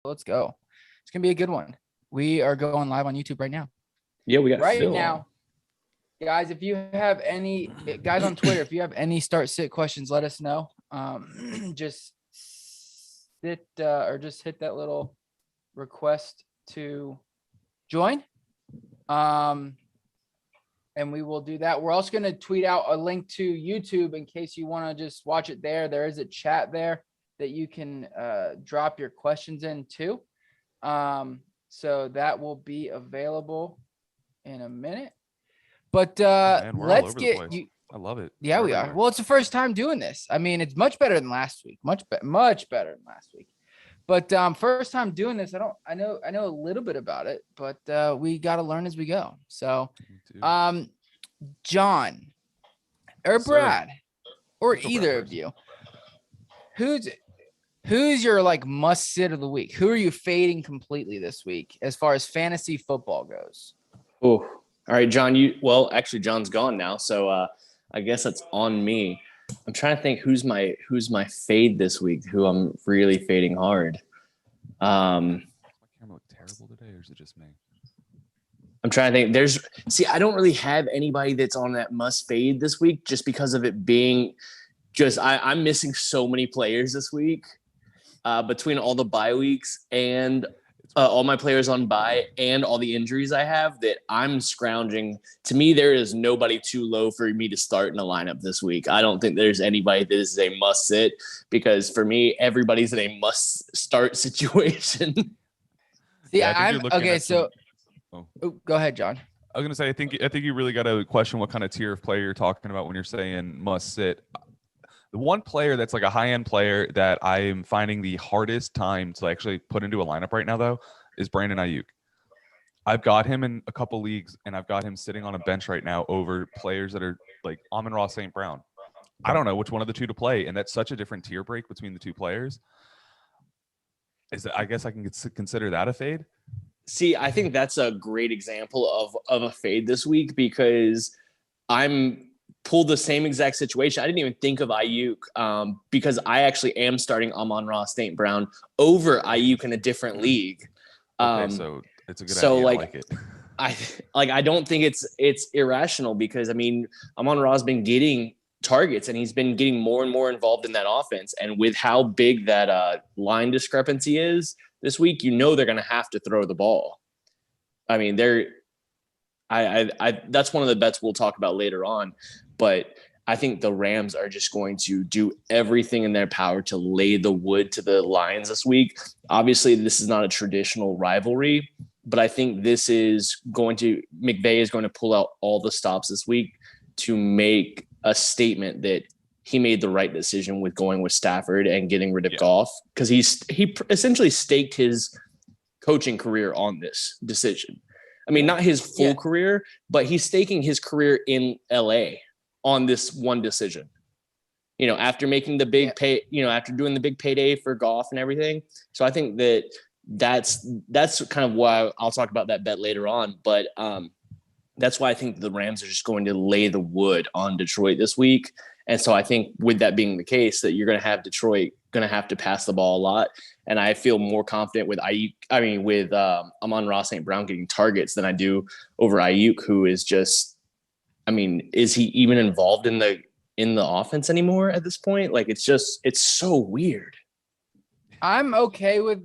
Let's go. It's going to be a good one. We are going live on YouTube right now. Yeah, we got right Phil now. Guys, if you have any guys on Twitter, if you have any start-sit questions, let us know. Just sit or just hit that little request to join. And we will do that. We're also going to tweet out a link to YouTube in case you want to just watch it there. There is a chat there that you can drop your questions in too. So that will be available in a minute. But Man, we're all let's over the get place. you. I love it. Yeah, we are. Well, it's the first time doing this. I mean, it's much better than last week. Much better than last week. But first time doing this, I know a little bit about it, but we got to learn as we go. So, John or Brad or either of you, who's your like must sit of the week? Who are you fading completely this week as far as fantasy football goes? Oh, all right, John. Actually, John's gone now, so I guess that's on me. I'm trying to think who's my fade this week. Who I'm really fading hard. Does my camera look terrible today, or is it just me? I'm trying to think. I don't really have anybody that's on that must fade this week, just because of it being I'm missing so many players this week between all the bye weeks and all my players on bye and all the injuries I have that I'm scrounging. To me, there is nobody too low for me to start in a lineup this week. I don't think there's anybody that is a must sit, because for me, everybody's in a must start situation. Go ahead, John. I was gonna say, I think you really got to question what kind of tier of player you're talking about when you're saying must sit. The one player that's like a high-end player that I am finding the hardest time to actually put into a lineup right now, though, is Brandon Ayuk. I've got him in a couple leagues, and I've got him sitting on a bench right now over players that are like Amon-Ra St. Brown. I don't know which one of the two to play, and that's such a different tier break between the two players. I guess I can consider that a fade. See, I think that's a great example of a fade this week, because I'm pulled the same exact situation. I didn't even think of Ayuk because I actually am starting Amon-Ra St. Brown over Ayuk in a different league. Okay, so it's a good idea. I like it. I don't think it's irrational, because I mean, Amon-Ra's been getting targets and he's been getting more and more involved in that offense. And with how big that line discrepancy is this week, they're going to have to throw the ball. I mean, that's one of the bets we'll talk about later on, but I think the Rams are just going to do everything in their power to lay the wood to the Lions this week. Obviously, this is not a traditional rivalry, but I think McVay is going to pull out all the stops this week to make a statement that he made the right decision with going with Stafford and getting rid of Goff, because he essentially staked his coaching career on this decision. I mean, not his full career, but he's staking his career in LA on this one decision. After making the big pay, after doing the big payday for Goff and everything. So I think that's kind of why I'll talk about that bet later on. But that's why I think the Rams are just going to lay the wood on Detroit this week. And so I think with that being the case, that you're going to have Detroit going to have to pass the ball a lot. And I feel more confident with Amon-Ra St. Brown getting targets than I do over Ayuk, who is just, is he even involved in the offense anymore at this point? Like, it's so weird. I'm okay with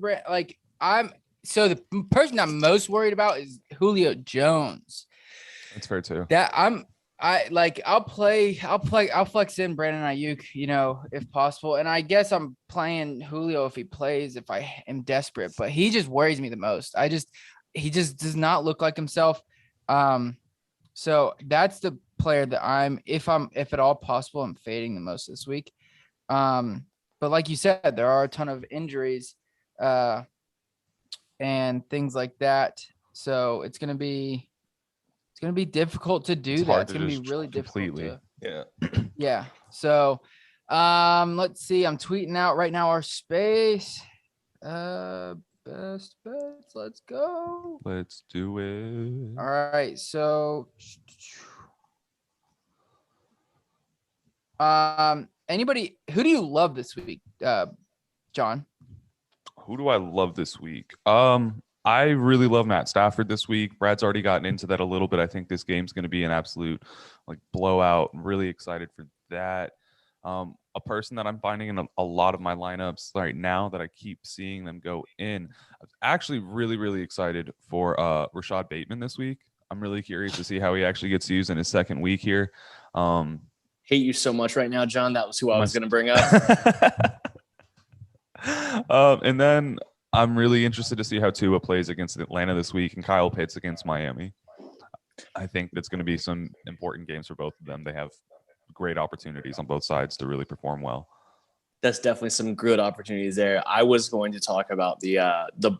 so the person I'm most worried about is Julio Jones. That's fair too. I'll flex in Brandon Ayuk, if possible. And I guess I'm playing Julio if he plays, if I am desperate, but he just worries me the most. He just does not look like himself. So that's the player that if at all possible, I'm fading the most this week. But like you said, there are a ton of injuries, and things like that. So it's going to be difficult to do that. It's going to be really difficult. Yeah. So, let's see. I'm tweeting out right now our space. Best bets. Let's go. Let's do it. All right. So, who do you love this week, John? Who do I love this week? I really love Matt Stafford this week. Brad's already gotten into that a little bit. I think this game's going to be an absolute blowout. I'm really excited for that. A person that I'm finding in a lot of my lineups right now that I keep seeing them go in. I'm actually really, really excited for Rashad Bateman this week. I'm really curious to see how he actually gets used in his second week here. Hate you so much right now, John. That was who I was going to bring up. And then I'm really interested to see how Tua plays against Atlanta this week and Kyle Pitts against Miami. I think that's going to be some important games for both of them. They have great opportunities on both sides to really perform well. That's definitely some good opportunities there. I was going to talk about the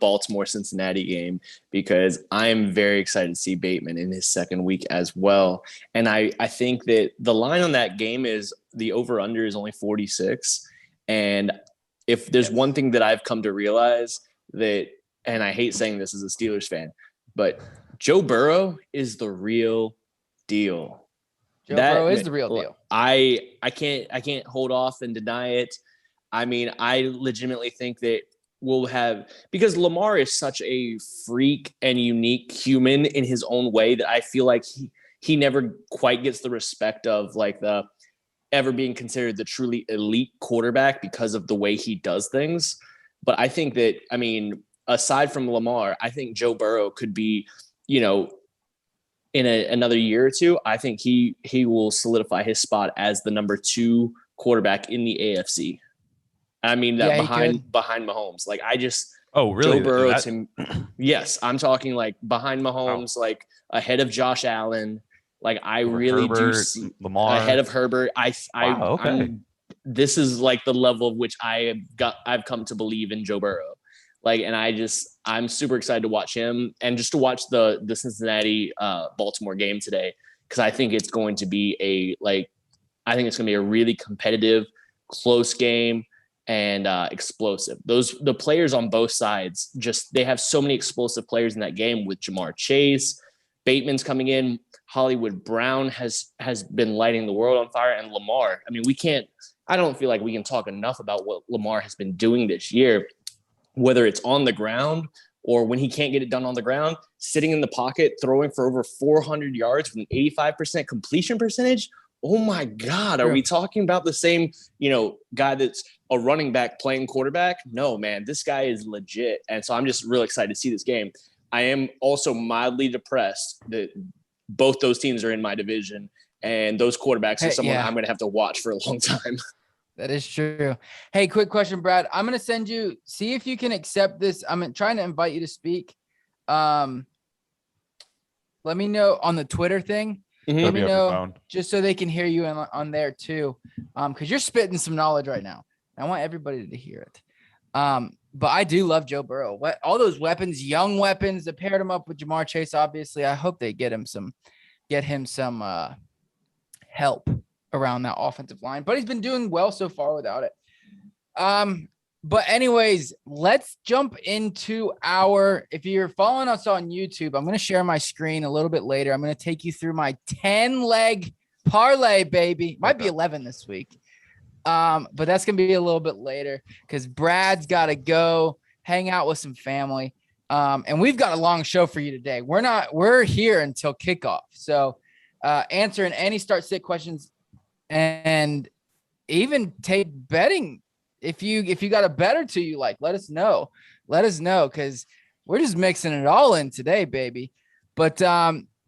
Baltimore-Cincinnati game because I am very excited to see Bateman in his second week as well. And I think that the line on that game is the over-under is only 46. And if there's one thing that I've come to realize that, and I hate saying this as a Steelers fan, but Joe Burrow is the real deal. Burrow is the real deal. I can't hold off and deny it. I mean, I legitimately think that we'll have, because Lamar is such a freak and unique human in his own way that I feel like he never quite gets the respect of the ever being considered the truly elite quarterback because of the way he does things. But I think that, I mean, aside from Lamar, I think Joe Burrow could be, in another year or two, I think he will solidify his spot as the number 2 quarterback in the AFC. I mean, that behind Mahomes. Oh, really? Joe Burrow yes, I'm talking behind Mahomes, ahead of Josh Allen. I really Herbert, do see Lamar ahead of Herbert. Okay. This is the level of which I've come to believe in Joe Burrow. And I'm super excited to watch him and just to watch the Cincinnati Baltimore game today, because I think it's going to be a really competitive, close game and explosive. The players on both sides, they have so many explosive players in that game with Jamar Chase, Bateman's coming in, Hollywood Brown has been lighting the world on fire, and Lamar. I mean, I don't feel like we can talk enough about what Lamar has been doing this year, whether it's on the ground or when he can't get it done on the ground, sitting in the pocket, throwing for over 400 yards with an 85% completion percentage. Oh my God. Are we talking about the same, guy that's a running back playing quarterback? No, man, this guy is legit. And so I'm just really excited to see this game. I am also mildly depressed that both those teams are in my division, and those quarterbacks are someone I'm going to have to watch for a long time. That is true. Hey, quick question, Brad. I'm going to send you, see if you can accept this. I'm trying to invite you to speak. Let me know on the Twitter thing. Mm-hmm. Let me know just so they can hear you on there too. Because you're spitting some knowledge right now. I want everybody to hear it. But I do love Joe Burrow. All those weapons, young weapons that paired him up with Jamar Chase, obviously. I hope they get him some help around that offensive line, but he's been doing well so far without it. But anyways, let's jump into if you're following us on YouTube, I'm going to share my screen a little bit later. I'm going to take you through my 10-leg parlay, baby. Might be 11 this week. But that's going to be a little bit later because Brad's got to go hang out with some family. And we've got a long show for you today. We're here until kickoff. So, answering any start-sit questions and even take betting. If you got a bet or two you like, let us know because we're just mixing it all in today, baby. But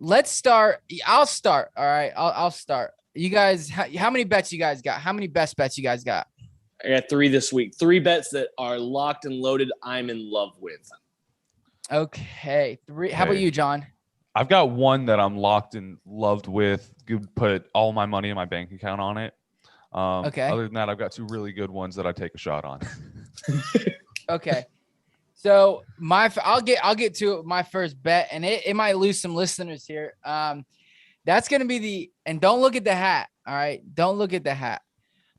let's start. I'll start. All right, I'll start. You guys, how many bets you guys got? How many best bets you guys got? I got 3 this week. 3 bets that are locked and loaded. I'm in love with. Okay, 3. How about you, John? I've got 1 that I'm locked and loved with. Could put all my money in my bank account on it. Okay. Other than that, I've got 2 really good ones that I take a shot on. Okay. So I'll get to my first bet, and it might lose some listeners here. That's going to be and don't look at the hat. All right. Don't look at the hat.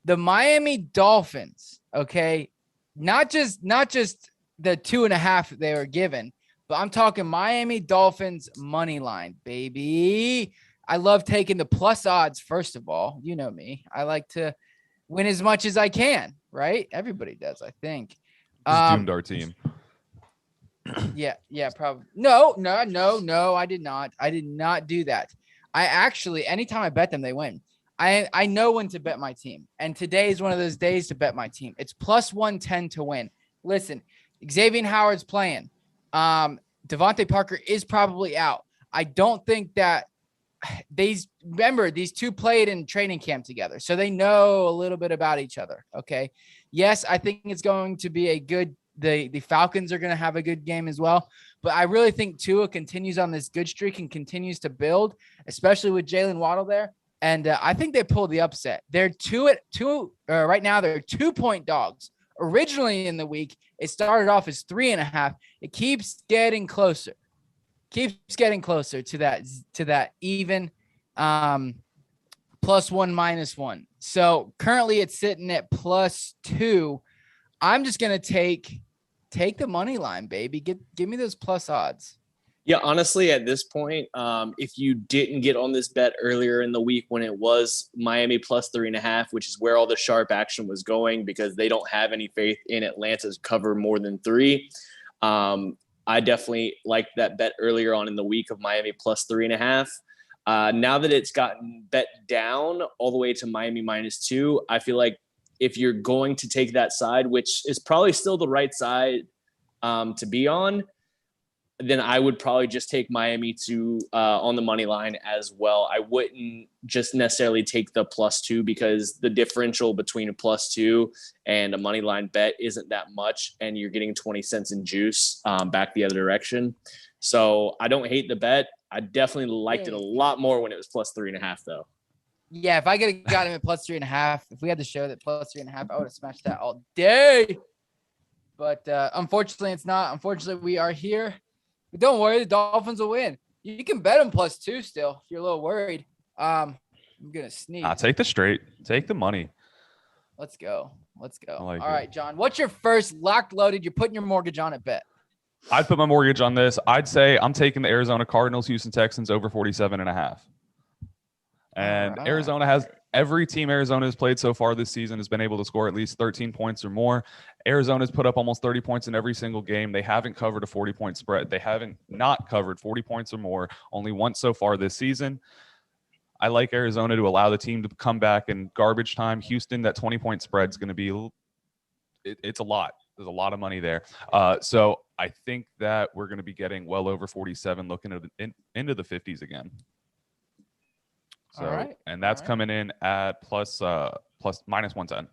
The Miami Dolphins. Okay. Not just the 2.5 they were given, but I'm talking Miami Dolphins money line, baby. I love taking the plus odds. First of all, you know me, I like to win as much as I can, right? Everybody does, I think. Just doomed our team. Yeah, probably. No, I did not. I did not do that. I actually, anytime I bet them, they win. I know when to bet my team. And today is one of those days to bet my team. It's plus 110 to win. Listen, Xavier Howard's playing. Devontae Parker is probably out. I don't think that these two played in training camp together, so they know a little bit about each other. Okay. Yes, I think it's going to be a good, the Falcons are going to have a good game as well, but I really think Tua continues on this good streak and continues to build, especially with Jalen Waddle there. And I think they pulled the upset. They're right now. They're 2-point dogs. Originally in the week, it started off as 3.5. It keeps getting closer. To that even +1 -1. So currently it's sitting at +2. I'm just gonna take the money line, baby. Give me those plus odds. Yeah, honestly, at this point, if you didn't get on this bet earlier in the week when it was Miami +3.5, which is where all the sharp action was going because they don't have any faith in Atlanta's cover more than 3. I definitely liked that bet earlier on in the week of Miami +3.5. Now that it's gotten bet down all the way to Miami -2, I feel like if you're going to take that side, which is probably still the right side to be on, then I would probably just take Miami on the money line as well. I wouldn't just necessarily take the +2 because the differential between a +2 and a money line bet isn't that much, and you're getting 20 cents in juice back the other direction. So I don't hate the bet. I definitely liked it a lot more when it was +3.5 though. Yeah, if I could have got him at +3.5, if we had the show that +3.5, I would have smashed that all day. But unfortunately, it's not. Unfortunately, we are here. But don't worry, the Dolphins will win. You can bet them +2 still if you're a little worried. I'm gonna sneeze. Take the straight. Take the money. Let's go. All like right, John. What's your first locked loaded? You're putting your mortgage on it bet. I'd put my mortgage on this. I'd say I'm taking the Arizona Cardinals, Houston Texans over 47.5. And All right. Arizona has every team Arizona has played so far this season has been able to score at least 13 points or more. Arizona's put up almost 30 points in every single game. They haven't covered a 40-point spread. They haven't not covered 40 points or more only once so far this season. I like Arizona to allow the team to come back in garbage time. Houston, that 20-point spread is going to be it's a lot. There's a lot of money there. So I think that we're going to be getting well over 47, looking at into the 50s again. So, all right. And that's coming in at -110.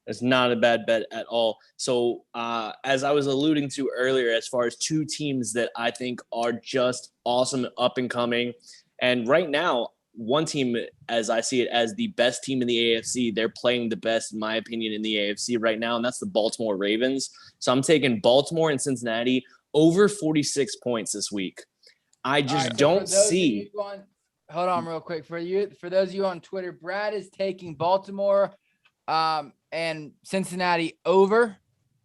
It's not a bad bet at all. So as I was alluding to earlier, as far as two teams that I think are just awesome, up and coming, and right now, one team, as I see it, as the best team in the AFC, they're playing the best, in my opinion, in the AFC right now, and that's the Baltimore Ravens. So I'm taking Baltimore and Cincinnati over 46 points this week. I just don't see. Hold on real quick. For those of you on Twitter, Brad is taking Baltimore and Cincinnati over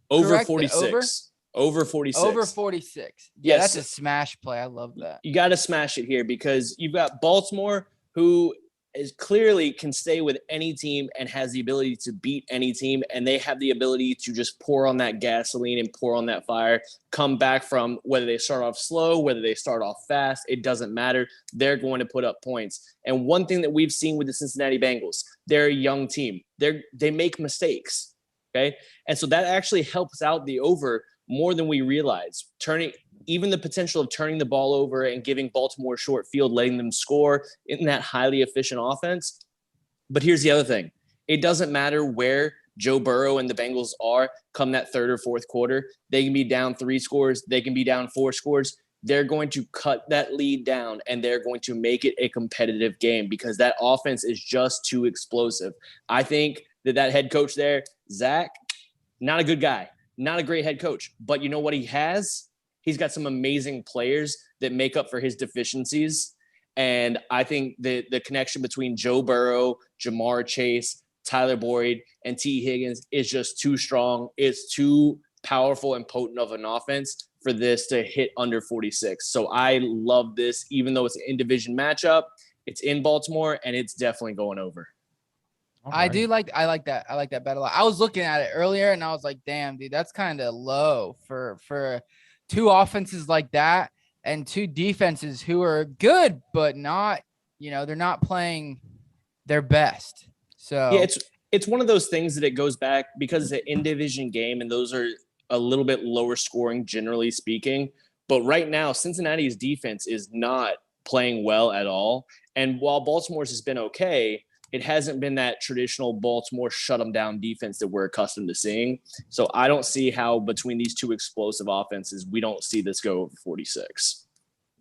46. Over 46. Over 46. Yeah, Yes. That's a smash play. I love that. You got to smash it here because you've got Baltimore, who is clearly can stay with any team and has the ability to beat any team, and they have the ability to just pour on that gasoline and pour on that fire, come back from whether they start off slow, whether they start off fast, it doesn't matter. They're going to put up points. And one thing that we've seen with the Cincinnati Bengals, they're a young team. They make mistakes, okay? And so that actually helps out the over more than we realize. Even the potential of turning the ball over and giving Baltimore a short field, letting them score in that highly efficient offense. But here's the other thing. It doesn't matter where Joe Burrow and the Bengals are come that third or fourth quarter. They can be down 3 scores. They can be down 4 scores. They're going to cut that lead down, and they're going to make it a competitive game because that offense is just too explosive. I think that head coach there, Zach, not a good guy, not a great head coach. But you know what he has? He's got some amazing players that make up for his deficiencies. And I think the connection between Joe Burrow, Jamar Chase, Tyler Boyd, and T. Higgins is just too strong. It's too powerful and potent of an offense for this to hit under 46. So I love this, even though it's an in-division matchup. It's in Baltimore, and it's definitely going over. I like that. I like that bet a lot. I was looking at it earlier and I was like, damn, dude, that's kind of low for two offenses like that and two defenses who are good, but not, they're not playing their best. So yeah, it's one of those things that it goes back because it's an in-division game and those are a little bit lower scoring, generally speaking. But right now, Cincinnati's defense is not playing well at all. And while Baltimore's has been okay, it hasn't been that traditional Baltimore shut them down defense that we're accustomed to seeing. So I don't see how between these two explosive offenses, we don't see this go over 46.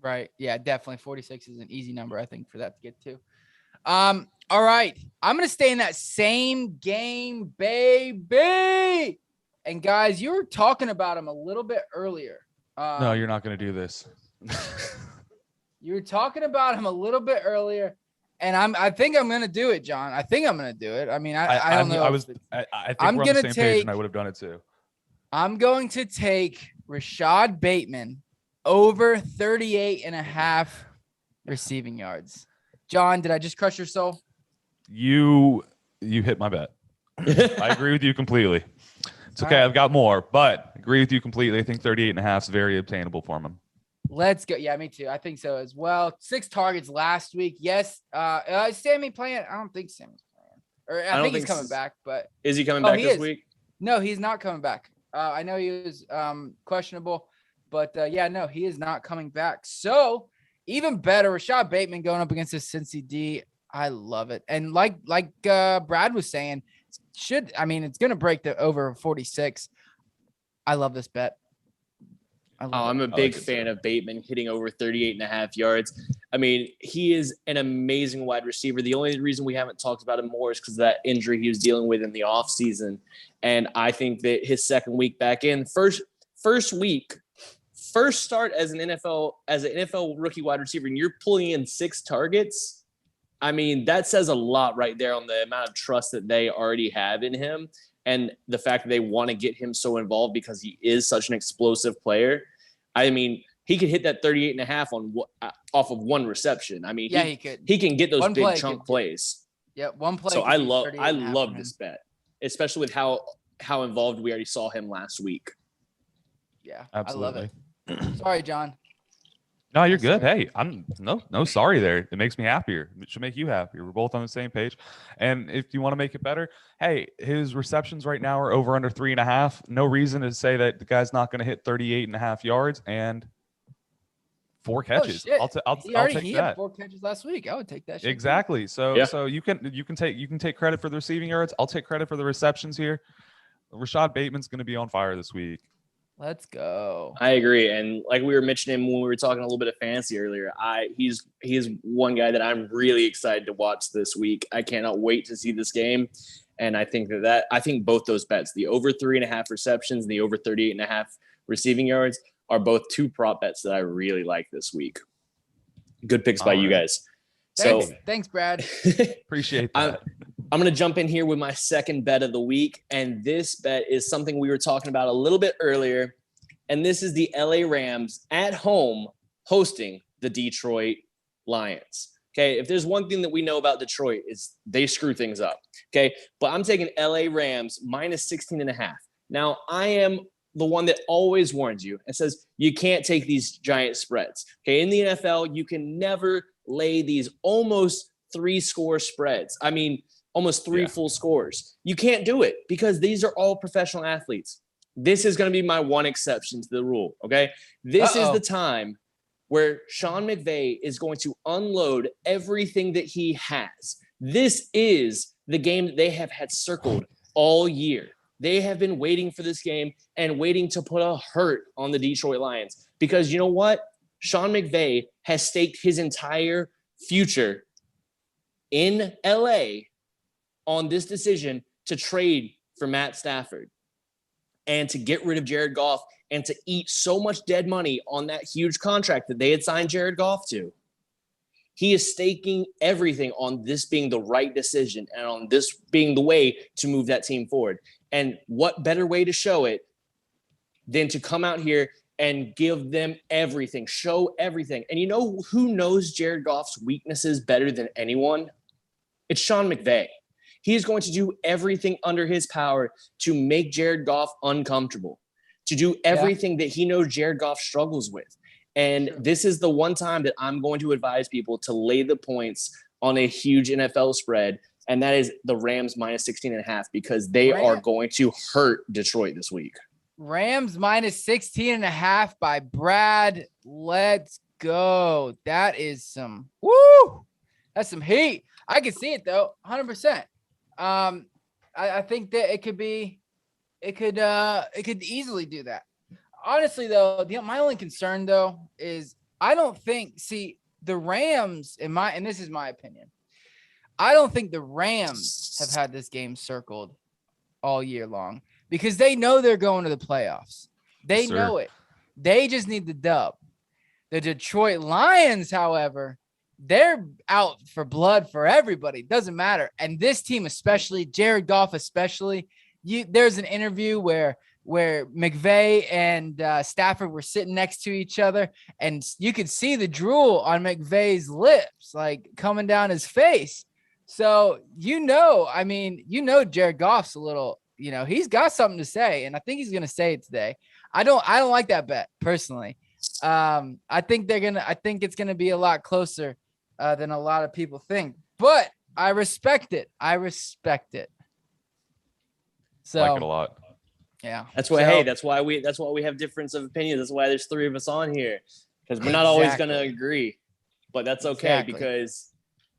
Right. Yeah, definitely. 46 is an easy number, I think, for that to get to. All right. I'm going to stay in that same game, baby. And guys, you were talking about him a little bit earlier. No, you're not going to do this. You were talking about him a little bit earlier. And I think I'm gonna do it, John. I think I'm gonna do it. I mean, I don't know. I think we're on the same page, and I would have done it too. I'm going to take Rashad Bateman over 38.5 receiving yards. John, did I just crush your soul? You hit my bet. I agree with you completely. It's okay. Right. I've got more, but I agree with you completely. I think 38.5 is very obtainable for him. Let's go. Yeah, me too. I think so as well. 6 targets last week. Yes. Is Sammy playing? I don't think Sammy's playing. Or I think he's coming back, but is he coming back this week? No, he's not coming back. I know he was questionable, but yeah, no, he is not coming back. So even better, Rashad Bateman going up against the Cincy D. I love it. And like Brad was saying, it's going to break the over 46. I love this bet. I'm a big fan of Bateman hitting over 38.5 yards. I mean, he is an amazing wide receiver. The only reason we haven't talked about him more is because of that injury he was dealing with in the offseason. And I think that his second week back in, first start as an NFL rookie wide receiver, and you're pulling in 6 targets. I mean, that says a lot right there on the amount of trust that they already have in him. And the fact that they want to get him so involved because he is such an explosive player. I mean, he could hit that 38.5 off of one reception. I mean, he could. He can get those big chunk plays. Yeah, one play. So I love this bet, especially with how involved we already saw him last week. Yeah, absolutely. I love it. Sorry, John. No, you're good. Hey, I'm no sorry there. It makes me happier. It should make you happier. We're both on the same page. And if you want to make it better, hey, his receptions right now are over under 3.5. No reason to say that the guy's not going to hit 38.5 yards and 4 catches. I'll take that. He had 4 catches last week. I would take that. Exactly. Too. So you can take credit for the receiving yards. I'll take credit for the receptions here. Rashad Bateman's going to be on fire this week. Let's go. I agree. And like we were mentioning when we were talking a little bit of fantasy earlier, he's one guy that I'm really excited to watch this week. I cannot wait to see this game. And I think I think both those bets, the over 3.5 receptions and the over 38.5 receiving yards, are both 2 prop bets that I really like this week. Good picks by you guys. Thanks, Brad. Appreciate that. I'm going to jump in here with my second bet of the week. And this bet is something we were talking about a little bit earlier. And this is the LA Rams at home hosting the Detroit Lions. Okay. If there's one thing that we know about Detroit is they screw things up. Okay. But I'm taking LA Rams minus 16.5. Now I am the one that always warns you and says, you can't take these giant spreads. Okay. In the NFL, you can never lay these almost 3-score spreads. I mean, almost 3 full scores. You can't do it because these are all professional athletes. This is going to be my one exception to the rule. Okay. This is the time where Sean McVay is going to unload everything that he has. This is the game that they have had circled all year. They have been waiting for this game and waiting to put a hurt on the Detroit Lions because you know what? Sean McVay has staked his entire future in LA on this decision to trade for Matt Stafford and to get rid of Jared Goff and to eat so much dead money on that huge contract that they had signed Jared Goff to. He is staking everything on this being the right decision and on this being the way to move that team forward. And what better way to show it than to come out here and give them everything, show everything. And you know who knows Jared Goff's weaknesses better than anyone? It's Sean McVay. He's going to do everything under his power to make Jared Goff uncomfortable, to do everything that he knows Jared Goff struggles with. And this is the one time that I'm going to advise people to lay the points on a huge NFL spread, and that is the Rams minus 16.5, because they are going to hurt Detroit this week. Rams minus 16.5 by Brad. Let's go. That is some that's some heat. I can see it though, 100%. I think that it could easily do that. Honestly though, my only concern though is I don't think the Rams and this is my opinion. I don't think the Rams have had this game circled all year long because they know they're going to the playoffs. They know it. They just need the dub. The Detroit Lions, however, they're out for blood for everybody. Doesn't matter. And this team, especially Jared Goff, especially, there's an interview where McVay and Stafford were sitting next to each other, and you could see the drool on McVay's lips, like coming down his face. So, Jared Goff's a little, he's got something to say, and I think he's going to say it today. I don't like that bet personally. I think it's going to be a lot closer than a lot of people think, but I respect it. So I like it a lot. Yeah. That's why, that's why we have difference of opinions. That's why there's 3 of us on here, because we're not always going to agree, but that's okay because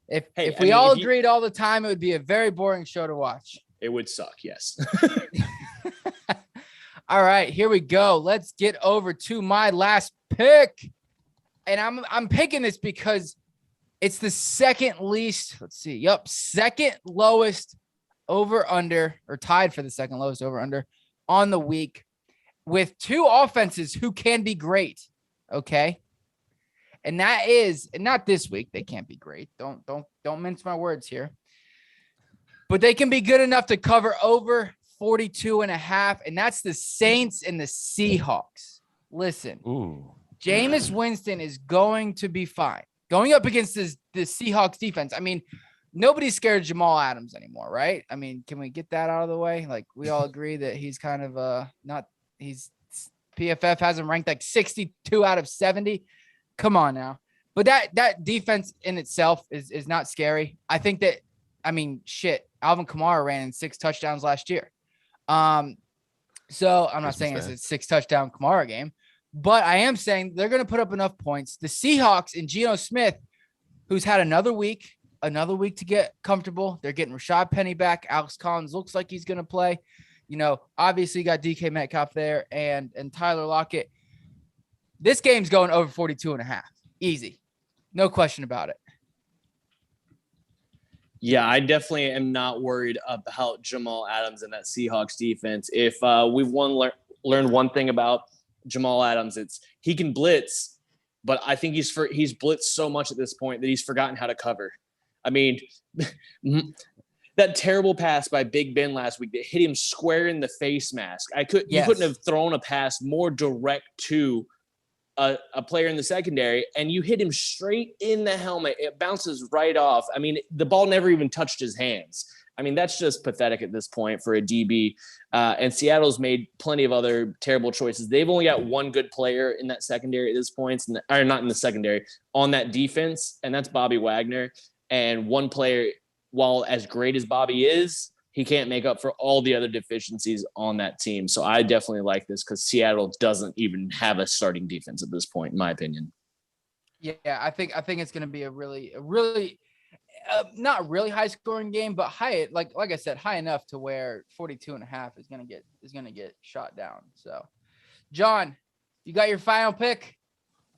if we all agreed all the time, it would be a very boring show to watch. It would suck. Yes. All right, here we go. Let's get over to my last pick. And I'm picking this because it's the second least, second lowest over under, or tied for the second lowest over under on the week, with 2 offenses who can be great. Okay. And that is, and not this week, they can't be great. Don't mince my words here. But they can be good enough to cover over 42.5, and that's the Saints and the Seahawks. Listen, Jameis Winston is going to be fine going up against the Seahawks defense. I mean, nobody's scared of Jamal Adams anymore, right? I mean, can we get that out of the way? Like, we all agree that he's kind of PFF has him ranked like 62 out of 70. Come on now. But that defense in itself is not scary. I think that, Alvin Kamara ran in 6 touchdowns last year. So I'm not saying it's a 6 touchdown Kamara game, but I am saying they're going to put up enough points. The Seahawks and Geno Smith, who's had another week to get comfortable. They're getting Rashad Penny back. Alex Collins looks like he's going to play. Obviously you got DK Metcalf there and Tyler Lockett. This game's going over 42.5. Easy. No question about it. Yeah, I definitely am not worried about Jamal Adams and that Seahawks defense. If we've learned one thing about Jamal Adams, it's he can blitz, but I think he's blitzed so much at this point that he's forgotten how to cover. I mean, that terrible pass by Big Ben last week that hit him square in the face mask. You couldn't have thrown a pass more direct to a player in the secondary, and you hit him straight in the helmet. It bounces right off. I mean, the ball never even touched his hands. I mean, that's just pathetic at this point for a DB. And Seattle's made plenty of other terrible choices. They've only got one good player in that secondary at this point, or not in the secondary, on that defense, and that's Bobby Wagner. And one player, while as great as Bobby is, he can't make up for all the other deficiencies on that team. So I definitely like this because Seattle doesn't even have a starting defense at this point, in my opinion. Yeah, I think it's going to be a really not really high scoring game, but high, like I said, high enough to where 42.5 is going to get shot down. So, John, you got your final pick?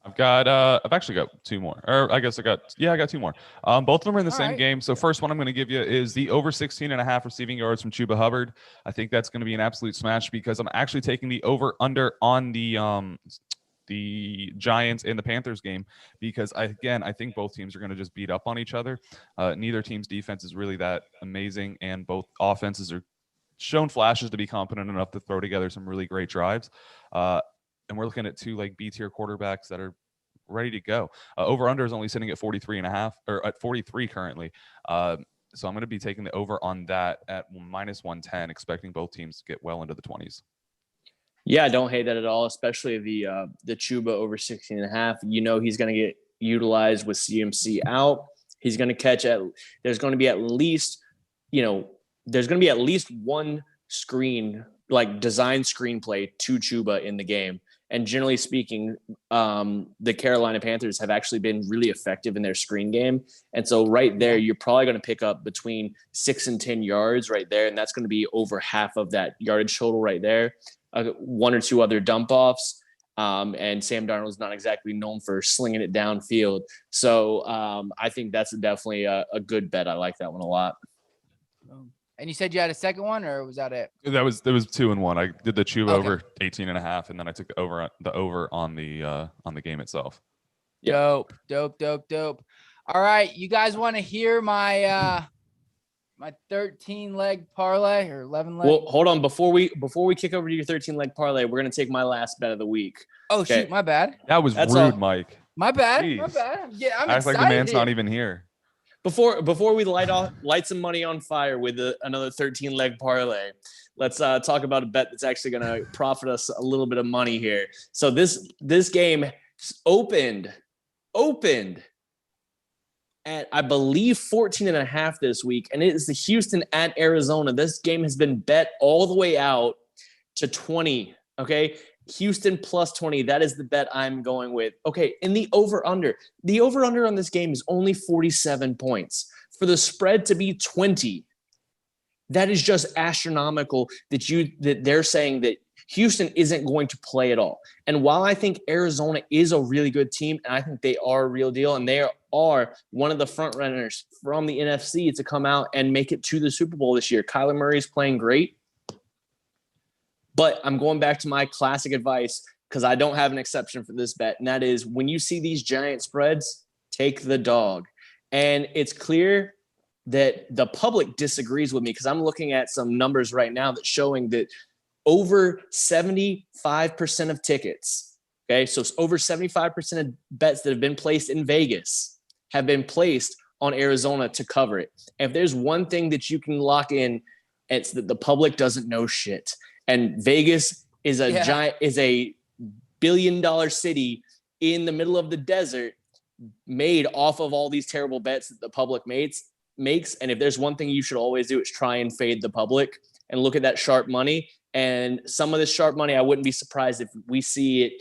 I've actually got 2 more, or I guess I got 2 more. Both of them are in the same game. So first one I'm going to give you is the over 16.5 receiving yards from Chuba Hubbard. I think that's going to be an absolute smash because I'm actually taking the over under on the Giants and the Panthers game because I think both teams are going to just beat up on each other. Neither team's defense is really that amazing, and both offenses are shown flashes to be competent enough to throw together some really great drives. And we're looking at 2 like B-tier quarterbacks that are ready to go. Over under is only sitting at 43.5 or at 43 currently. So I'm going to be taking the over on that at -110, expecting both teams to get well into the 20s. Yeah, I don't hate that at all, especially the Chuba over 16.5. You know he's going to get utilized with CMC out. He's going to catch there's going to be at least one screen, like design screenplay to Chuba in the game. And generally speaking, the Carolina Panthers have actually been really effective in their screen game. And so right there, you're probably going to pick up between 6 and 10 yards right there. And that's going to be over half of that yardage total right there. One or two other dump offs. And Sam Darnold's not exactly known for slinging it downfield. So I think that's definitely a good bet. I like that one a lot. And you said you had a second one, or was that it? There was 2 and 1. I did the Chuba Okay. over 18.5, and then I took the over on the game itself. Dope. All right, you guys want to hear my my 13-leg parlay or 11-leg? Well, hold on. Before we kick over to your 13-leg parlay, we're gonna take my last bet of the week. Oh Okay. shoot, my bad. That was That's rude, all. Mike. My bad. Jeez. My bad. Yeah, I'm Acts excited. like the man's not even here. Before we light some money on fire with another 13-leg parlay, let's talk about a bet that's actually going to profit us a little bit of money here. So this game opened at, I believe, 14.5 this week, and it is the Houston at Arizona. This game has been bet all the way out to 20. Okay. Houston plus 20. That is the bet I'm going with. Okay. In the over under on this game is only 47 points. For the spread to be 20, that is just astronomical that they're saying that Houston isn't going to play at all. And while I think Arizona is a really good team, and I think they are a real deal, and they are one of the front runners from the NFC to come out and make it to the Super Bowl this year. Kyler Murray is playing great. But I'm going back to my classic advice because I don't have an exception for this bet. And that is, when you see these giant spreads, take the dog. And it's clear that the public disagrees with me because I'm looking at some numbers right now that's showing that over 75% of tickets, okay, so it's over 75% of bets that have been placed in Vegas have been placed on Arizona to cover it. And if there's one thing that you can lock in, it's that the public doesn't know shit. And Vegas is a billion-dollar city in the middle of the desert, made off of all these terrible bets that the public makes. And if there's one thing you should always do, it's try and fade the public and look at that sharp money. And some of this sharp money, I wouldn't be surprised if we see it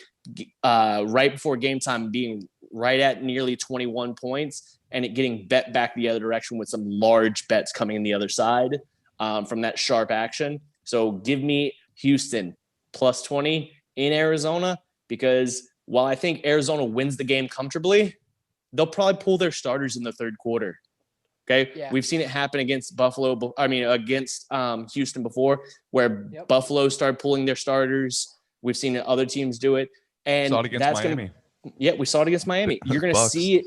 right before game time being right at nearly 21 points and it getting bet back the other direction with some large bets coming in the other side from that sharp action. So give me Houston plus 20 in Arizona, because while I think Arizona wins the game comfortably, they'll probably pull their starters in the third quarter. Okay. Yeah. We've seen it happen against against Houston before, where Buffalo started pulling their starters. We've seen other teams do it. And saw it against Miami. We saw it against Miami. You're going to see it.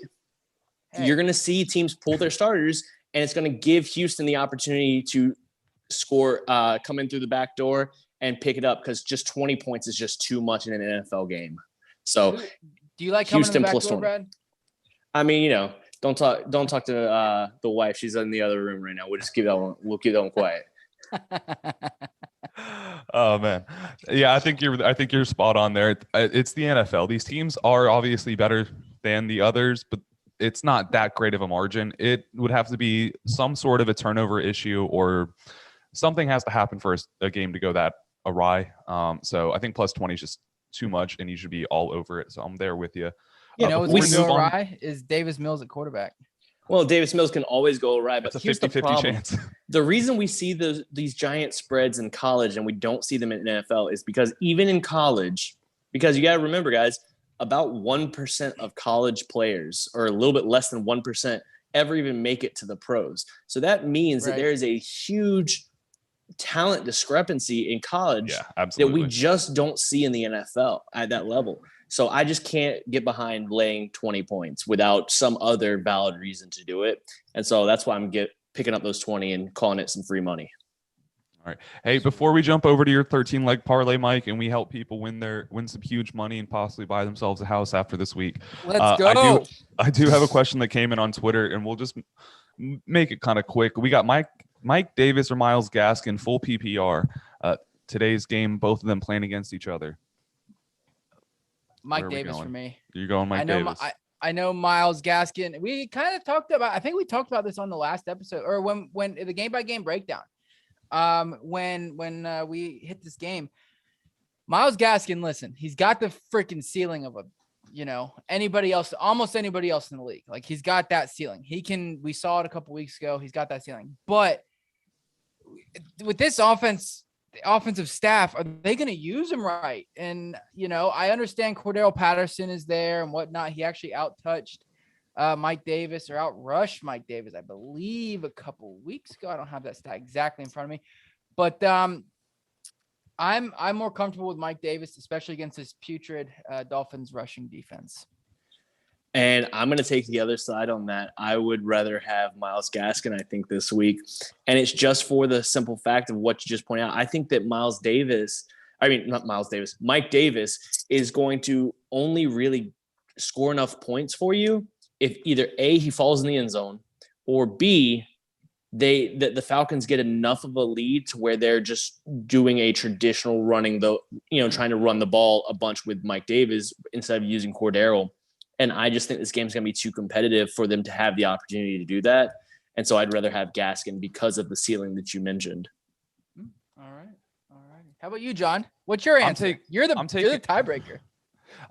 You're going to see teams pull their starters, and it's going to give Houston the opportunity to score, come in through the back door and pick it up, because just 20 points is just too much in an NFL game. So do you like Houston coming in the back plus door, 20. Brad? I mean, don't talk to the wife. She's in the other room right now. We'll just keep that one quiet. Oh man. Yeah, I think you're spot on there. It's the NFL. These teams are obviously better than the others, but it's not that great of a margin. It would have to be some sort of a turnover issue, or something has to happen for a game to go that awry. So I think plus 20 is just too much, and you should be all over it. So I'm there with you. You know, before we what's move on- awry is Davis Mills at quarterback. Well, Davis Mills can always go awry, but It's a here's the 50-50 problem. chance. The reason we see these giant spreads in college and we don't see them in NFL is because even in college, because you got to remember, guys, about 1% of college players, or a little bit less than 1%, ever even make it to the pros. So that means that there is a huge talent discrepancy in college that absolutely. we just don't see in the NFL at that level. So I just can't get behind laying 20 points without some other valid reason to do it. And so that's why I'm picking up those 20 and calling it some free money. All right. Hey, before we jump over to your 13-leg parlay, Mike, and we help people win some huge money and possibly buy themselves a house after this week. Let's go. I do have a question that came in on Twitter, and we'll just make it kind of quick. We got Mike Davis or Myles Gaskin, full PPR. Today's game, both of them playing against each other. Mike Davis for me. You're going Mike Davis. I know Myles Gaskin. We kind of talked about, I think we talked about this on the last episode, or when the game by game breakdown. When we hit this game, Myles Gaskin, listen, he's got the freaking ceiling of anybody else, almost anybody else in the league. Like, he's got that ceiling. We saw it a couple weeks ago. He's got that ceiling. But with this offense, the offensive staff, are they going to use him right? And, I understand Cordero Patterson is there and whatnot. He actually out-touched Mike Davis, or outrushed Mike Davis, I believe, a couple weeks ago. I don't have that stat exactly in front of me. But I'm more comfortable with Mike Davis, especially against this putrid Dolphins rushing defense. And I'm going to take the other side on that. I would rather have Myles Gaskin, I think, this week. And it's just for the simple fact of what you just pointed out. I think that Mike Davis is going to only really score enough points for you if either A, he falls in the end zone, or B, the Falcons get enough of a lead to where they're just doing a traditional running, trying to run the ball a bunch with Mike Davis instead of using Cordero. And I just think this game's going to be too competitive for them to have the opportunity to do that. And so I'd rather have Gaskin because of the ceiling that you mentioned. All right. How about you, John? What's your answer? You're the tiebreaker.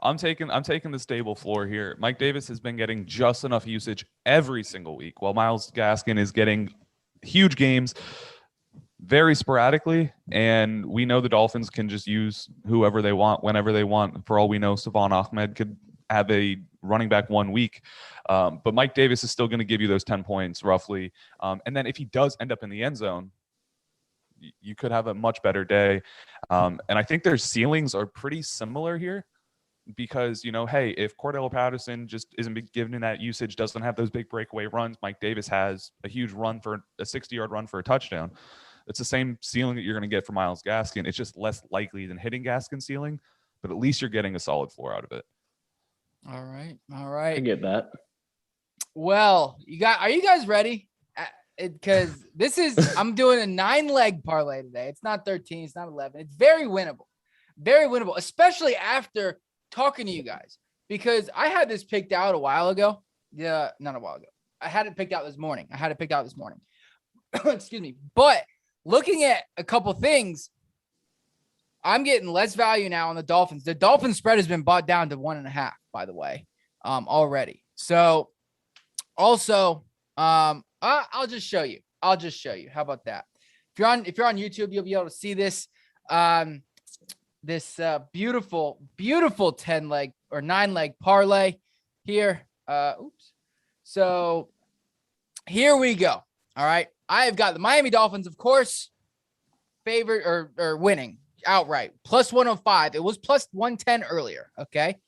I'm taking the stable floor here. Mike Davis has been getting just enough usage every single week, while Myles Gaskin is getting huge games very sporadically. And we know the Dolphins can just use whoever they want, whenever they want. For all we know, Savon Ahmed could have a running back 1 week. But Mike Davis is still going to give you those 10 points roughly. And then if he does end up in the end zone, you could have a much better day. And I think their ceilings are pretty similar here because, hey, if Cordell Patterson just isn't given that usage, doesn't have those big breakaway runs, Mike Davis has a huge run for a 60-yard run for a touchdown. It's the same ceiling that you're going to get for Myles Gaskin. It's just less likely than hitting Gaskin's ceiling, but at least you're getting a solid floor out of it. All right. I get that. Well, are you guys ready? Because I'm doing a 9-leg parlay today. It's not 13. It's not 11. It's very winnable, especially after talking to you guys, because I had this picked out a while ago. Yeah, not a while ago. I had it picked out this morning. Excuse me. But looking at a couple things, I'm getting less value now on the Dolphins. The Dolphins spread has been bought down to 1.5, by the way, already. So also, I'll just show you. How about that? If you're on YouTube, you'll be able to see this, beautiful 10-leg or 9-leg parlay here. So here we go. All right. I have got the Miami Dolphins, of course, favored or winning outright, plus 105. It was plus 110 earlier. Okay.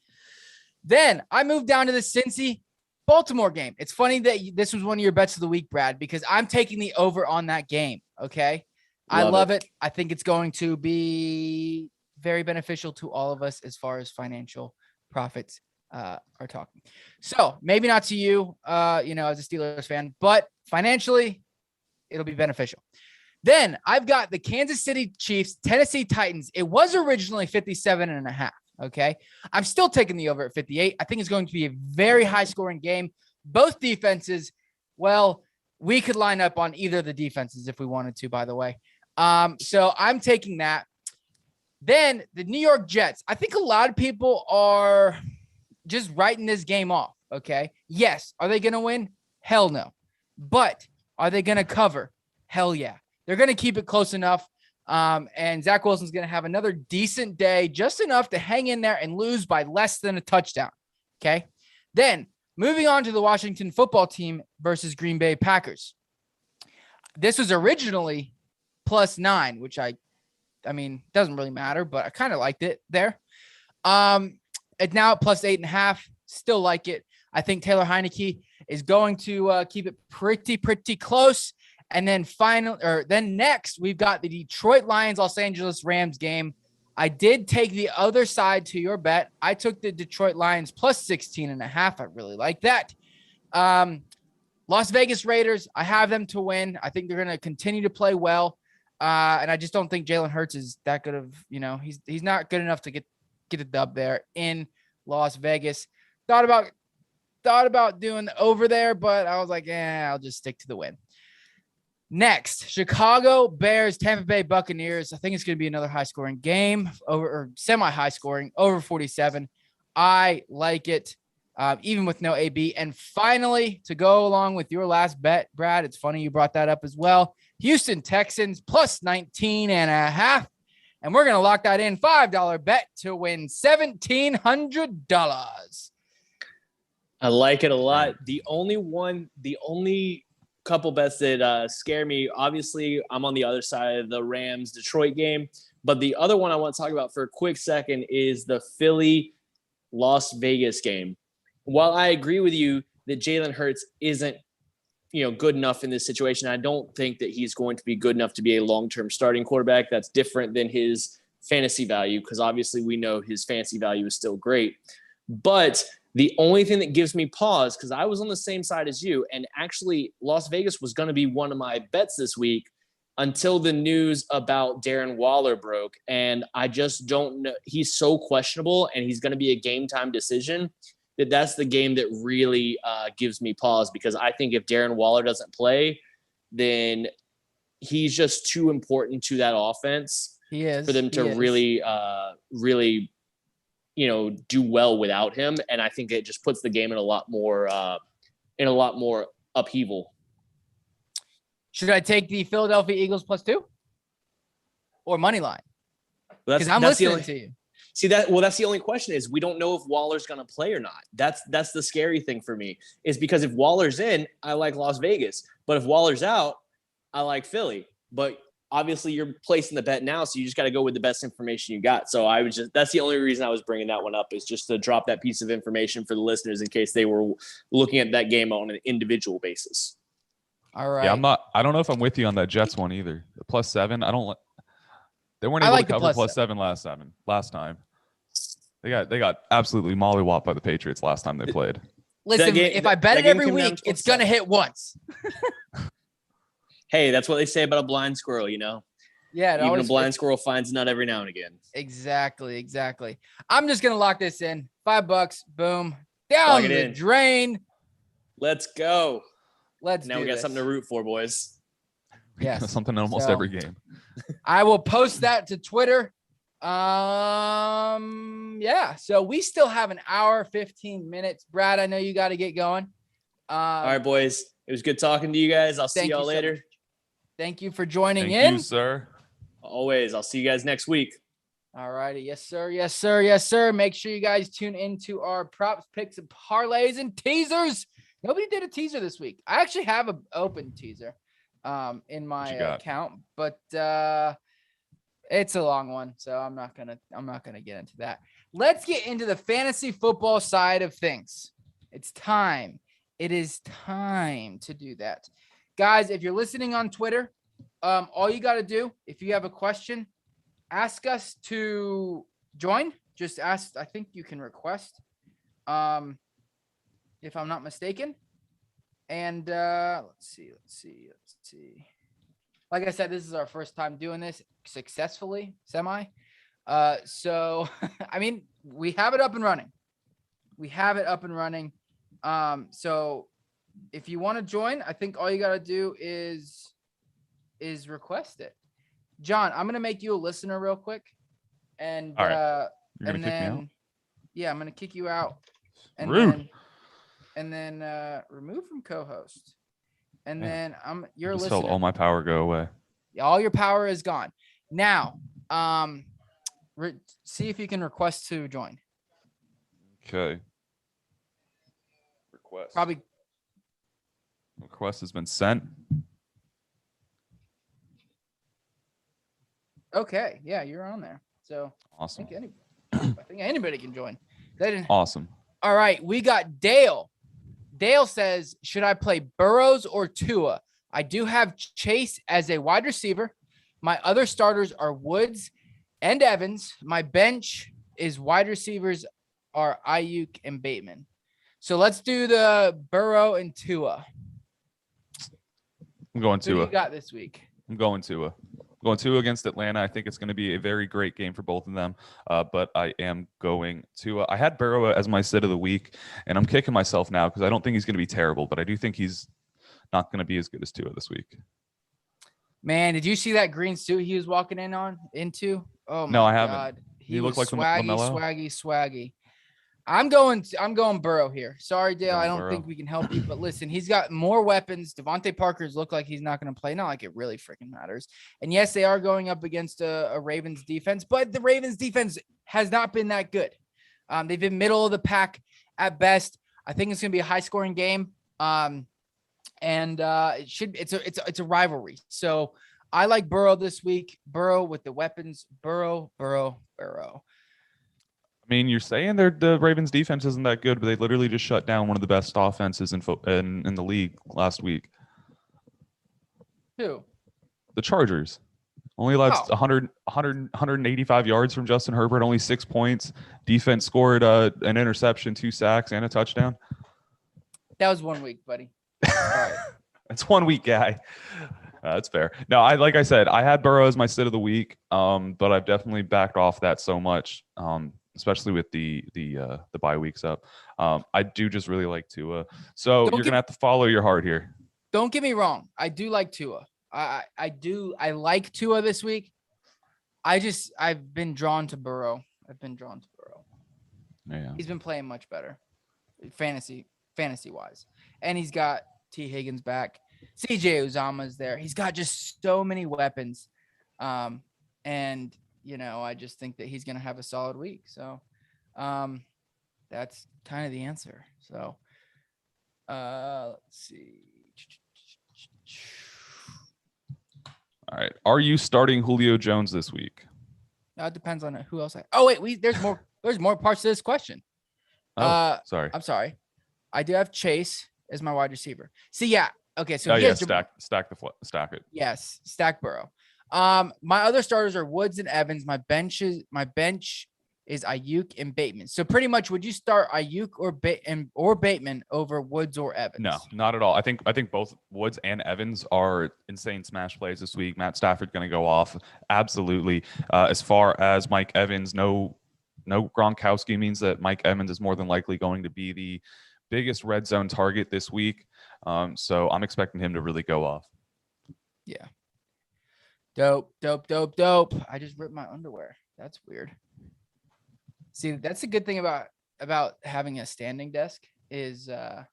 Then I moved down to the Cincy Baltimore game. It's funny that this was one of your bets of the week, Brad, because I'm taking the over on that game. Okay. I love it. I think it's going to be very beneficial to all of us as far as financial profits are talking. So maybe not to you, as a Steelers fan, but financially it'll be beneficial. Then I've got the Kansas City Chiefs, Tennessee Titans. It was originally 57.5. Okay. I'm still taking the over at 58. I think it's going to be a very high scoring game. Both defenses. Well, we could line up on either of the defenses if we wanted to, by the way. So I'm taking that. Then the New York Jets. I think a lot of people are just writing this game off. Okay. Yes. Are they going to win? Hell no. But are they going to cover? Hell yeah. They're going to keep it close enough. And Zach Wilson's going to have another decent day, just enough to hang in there and lose by less than a touchdown. Okay. Then moving on to the Washington football team versus Green Bay Packers. This was originally plus 9, which doesn't really matter, but I kind of liked it there. It's now at plus 8.5. Still like it. I think Taylor Heineke is going to keep it pretty close. And then next, we've got the Detroit Lions, Los Angeles Rams game. I did take the other side to your bet. I took the Detroit Lions plus 16.5. I really like that. Las Vegas Raiders, I have them to win. I think they're going to continue to play well. And I just don't think Jalen Hurts is that good of, he's not good enough to get a dub there in Las Vegas. Thought about doing the over there, but I was like, I'll just stick to the win. Next, Chicago Bears, Tampa Bay Buccaneers. I think it's going to be another high-scoring game, or semi-high scoring, over 47. I like it, even with no AB. And finally, to go along with your last bet, Brad, it's funny you brought that up as well. Houston Texans plus 19.5. And we're going to lock that in, $5 bet to win $1,700. I like it a lot. The only couple bets that scare me, obviously, I'm on the other side of the Rams-Detroit game. But the other one I want to talk about for a quick second is the Philly-Las Vegas game. While I agree with you that Jalen Hurts isn't good enough in this situation, I don't think that he's going to be good enough to be a long-term starting quarterback. That's different than his fantasy value, because obviously we know his fantasy value is still great. But the only thing that gives me pause, because I was on the same side as you, and actually Las Vegas was going to be one of my bets this week until the news about Darren Waller broke. And I just don't know. He's so questionable, and he's going to be a game-time decision. That's the game that really gives me pause, because I think if Darren Waller doesn't play, then he's just too important to that offense for them to really do well without him. And I think it just puts the game in a lot more upheaval. Should I take the Philadelphia Eagles +2 or money line? Because I'm that's listening to you. See that? Well, that's the only question is we don't know if Waller's going to play or not. That's the scary thing for me, is because if Waller's in, I like Las Vegas, but if Waller's out, I like Philly. But obviously you're placing the bet now, so you just got to go with the best information you got. So that's the only reason I was bringing that one up, is just to drop that piece of information for the listeners in case they were looking at that game on an individual basis. All right. Yeah, I don't know if I'm with you on that Jets one either. The +7, they weren't able to cover +7 last time. They got absolutely mollywopped by the Patriots last time they played. Listen, if I bet it every week, it's going to hit once. Hey, that's what they say about a blind squirrel, Yeah. Even a blind squirrel finds a nut every now and again. Exactly. I'm just going to lock this in. $5, boom, down the drain. Let's go. Now we got something to root for, boys. Yes. Something almost every game. I will post that to Twitter. Yeah. So we still have an hour, 15 minutes. Brad, I know you got to get going. All right, boys. It was good talking to you guys. I'll see y'all later. Thank you for joining in. Thank you, sir. Always. I'll see you guys next week. All righty. Yes, sir. Make sure you guys tune into our props, picks, and parlays and teasers. Nobody did a teaser this week. I actually have an open teaser in my account, but it's a long one, so I'm not gonna get into that. Let's get into the fantasy football side of things. It's time. It is time to do that. Guys, if you're listening on Twitter, all you got to do, if you have a question, ask us to join. Just ask. I think you can request, if I'm not mistaken. And let's see. Like I said, this is our first time doing this successfully, semi. So, I mean, we have it up and running. So if you want to join, I think all you got to do is request it. John, I'm going to make you a listener real quick. And, all right. You're going to kick me out? Yeah, I'm going to kick you out. And Rude. then remove from co-host. And then you're a just listener. felt all my power go away. All your power is gone. Now, see if you can request to join. Okay. Request has been sent. Okay. Yeah, you're on there. So Awesome. I think anybody can join. Awesome. All right. We got Dale. Dale says, should I play Burrows or Tua? I do have Chase as a wide receiver. My other starters are Woods and Evans. My bench is wide receivers are Ayuk and Bateman. So let's do the Burrow and Tua. I'm going Who do Tua. you got this week? I'm going Tua. Going Tua against Atlanta. I think it's going to be a very great game for both of them. But I am going Tua. I had Burrow as my sit of the week, and I'm kicking myself now because I don't think he's going to be terrible, but I do think he's not going to be as good as Tua this week. Man, did you see that green suit he was walking into? Oh my No, I haven't. God. He was looked like LaMelo? swaggy. I'm going Burrow here. Sorry, Dale. I don't Burrow. think we can help you, but listen, he's got more weapons. Devontae Parker's look like he's not going to play. Not like it really freaking matters. And yes, they are going up against a Ravens defense, but the Ravens defense has not been that good. They've been middle of the pack at best. I think it's going to be a high scoring game. It's a rivalry. So I like Burrow this week. Burrow with the weapons. Burrow. I mean, you're saying the Ravens defense isn't that good, but they literally just shut down one of the best offenses in the league last week. Who? The Chargers. Only allowed 185 yards from Justin Herbert, only 6 points. Defense scored an interception, 2 sacks, and a touchdown. That was 1 week, buddy. All right. That's 1 week, guy. That's fair. No, like I said, I had Burrow as my sit of the week, but I've definitely backed off that so much, especially with the bye weeks up. I do just really like Tua. So you're gonna have to follow your heart here. Don't get me wrong. I do like Tua. I like Tua this week. I've been drawn to Burrow. Yeah. He's been playing much better, fantasy wise, and he's got T. Higgins back. CJ Uzama's there. He's got just so many weapons, and I just think that he's gonna have a solid week. So, that's kind of the answer. So, let's see. All right. Are you starting Julio Jones this week? It depends on who else. Oh wait, there's more. There's more parts to this question. Sorry. I'm sorry. I do have Chase as my wide receiver. See, yeah. Okay, so stack it. Yes, stack Burrow. My other starters are Woods and Evans. My bench is Ayuk and Bateman. So pretty much, would you start Ayuk or Bateman over Woods or Evans? No, not at all. I think both Woods and Evans are insane smash plays this week. Matt Stafford going to go off. Absolutely. As far as Mike Evans, no Gronkowski means that Mike Evans is more than likely going to be the biggest red zone target this week. So I'm expecting him to really go off. Yeah. Dope. I just ripped my underwear. That's weird. See, that's a good thing about having a standing desk is, I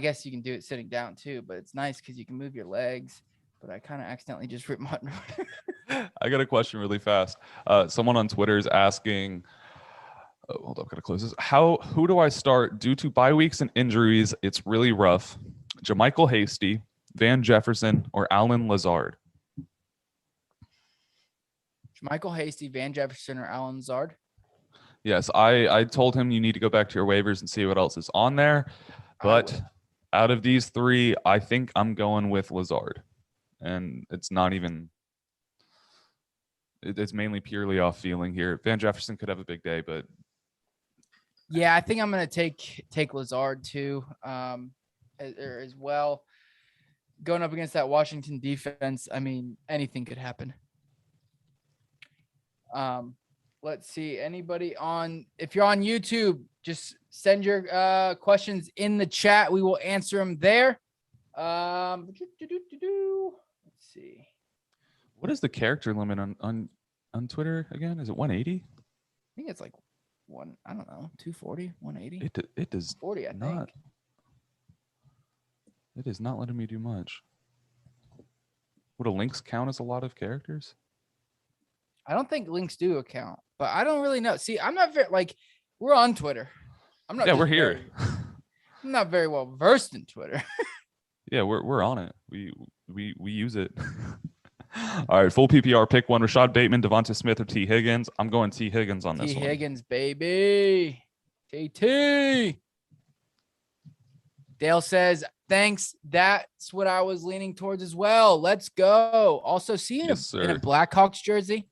guess you can do it sitting down too, but it's nice because you can move your legs. But I kind of accidentally just ripped my underwear. I got a question really fast. Someone on Twitter is asking, hold up, gotta close this. Who do I start due to bye weeks and injuries? It's really rough. JaMychal Hasty, Van Jefferson, or Alan Lazard? JaMychal Hasty, Van Jefferson, or Alan Lazard? Yes, I told him you need to go back to your waivers and see what else is on there. But out of these three, I think I'm going with Lazard. And it's not even – it's mainly purely off feeling here. Van Jefferson could have a big day, but – yeah, I think I'm going to take Lazard too as well. Going up against that Washington defense, I mean, anything could happen. Let's see. Anybody if you're on YouTube, just send your questions in the chat. We will answer them there. Let's see. What is the character limit on Twitter again? Is it 180? I think it's like 240, 180. It does 40, I not. think. It is not letting me do much. Would a links count as a lot of characters? I don't think links do account, but I don't really know. See, I'm not very we're on Twitter. I'm not. Yeah, we're here. I'm not very well versed in Twitter. Yeah, we're on it. We use it. All right, full PPR. Pick one: Rashad Bateman, Devonta Smith, or T. Higgins. I'm going T. Higgins on this one. T. Higgins, baby. TT. Dale says, thanks. That's what I was leaning towards as well. Let's go. Also, see in a Blackhawks jersey.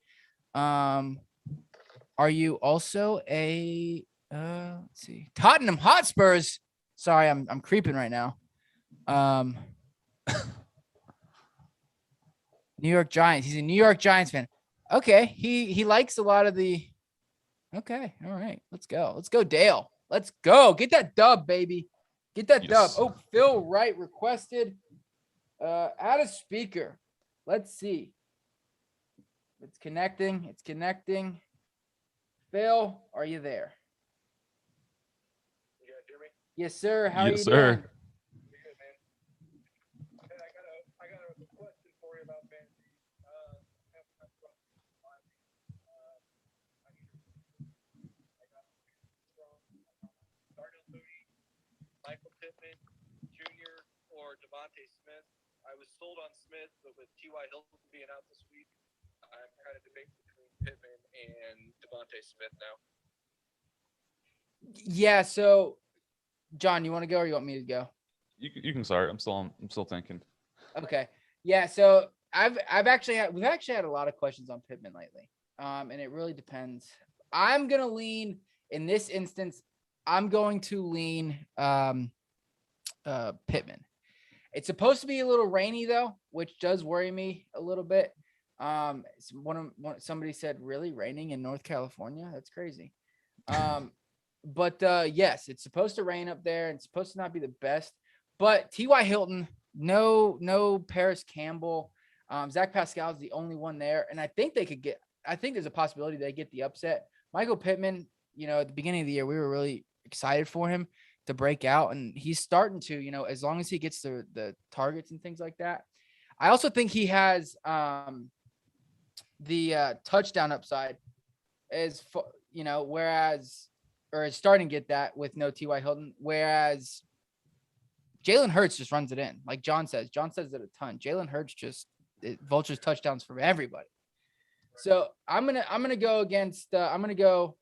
Are you also a let's see, Tottenham Hotspurs? Sorry, I'm creeping right now. New York Giants. He's a New York Giants fan. Okay. He likes a lot of the. Okay. All right. Let's go. Let's go, Dale. Let's go. Get that dub, baby. Get that dub. Yes. Oh, Phil Wright requested add a speaker. Let's see. It's connecting. It's connecting. Phil, are you there? You guys hear me? Yes, sir. How are you Yes, sir. doing? Pretty good, man. Hey, I got a question for you about fantasy. Darnell Mooney, Michael Pittman Jr. or Devontae Smith. I was sold on Smith, but with T.Y. Hilton being out this week, I'm kind of debating between Pittman and Devontae Smith now. Yeah. So, John, you want to go or you want me to go? You can start. I'm still thinking. Okay. Yeah. So we've actually had a lot of questions on Pittman lately. And it really depends. I'm going to lean in this instance. I'm going to lean Pittman. It's supposed to be a little rainy though, which does worry me a little bit. Somebody said, really raining in North California? That's crazy. But yes, it's supposed to rain up there and it's supposed to not be the best, but T.Y. Hilton, no Paris Campbell. Zach Pascal is the only one there. And I think there's a possibility they get the upset. Michael Pittman, at the beginning of the year, we were really excited for him to break out, and he's starting to, as long as he gets the targets and things like that. I also think he has the touchdown upside is is starting to get that with no T.Y. Hilton, whereas Jalen Hurts just runs it in. Like John says it a ton. Jalen Hurts vultures touchdowns from everybody. So I'm gonna go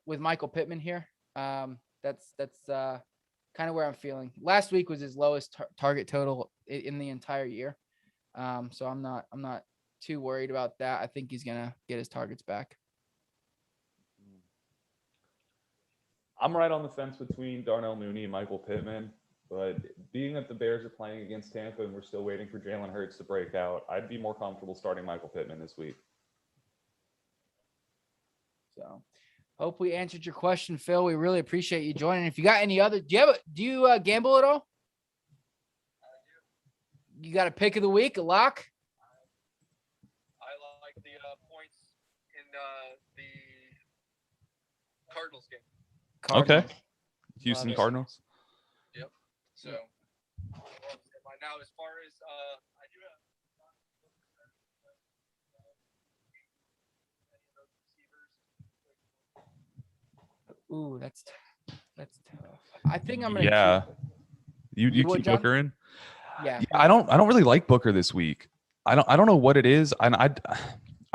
with Michael Pittman here. That's kind of where I'm feeling. Last week was his lowest target total in the entire year. So I'm not too worried about that. I think he's gonna get his targets back. I'm right on the fence between Darnell Mooney and Michael Pittman, but being that the Bears are playing against Tampa and we're still waiting for Jalen Hurts to break out, I'd be more comfortable starting Michael Pittman this week. So hope we answered your question, Phil. We really appreciate you joining. If you got any other, do you gamble at all? You got a pick of the week, a lock? I like the points in the Cardinals game. Okay. Cardinals. Houston Love it. Cardinals. Yep. So now, as far as I do have Ooh, that's tough. I think I'm gonna. Yeah. You would, keep John? Booker in? Yeah. Yeah, I don't really like Booker this week. I don't know what it is, and I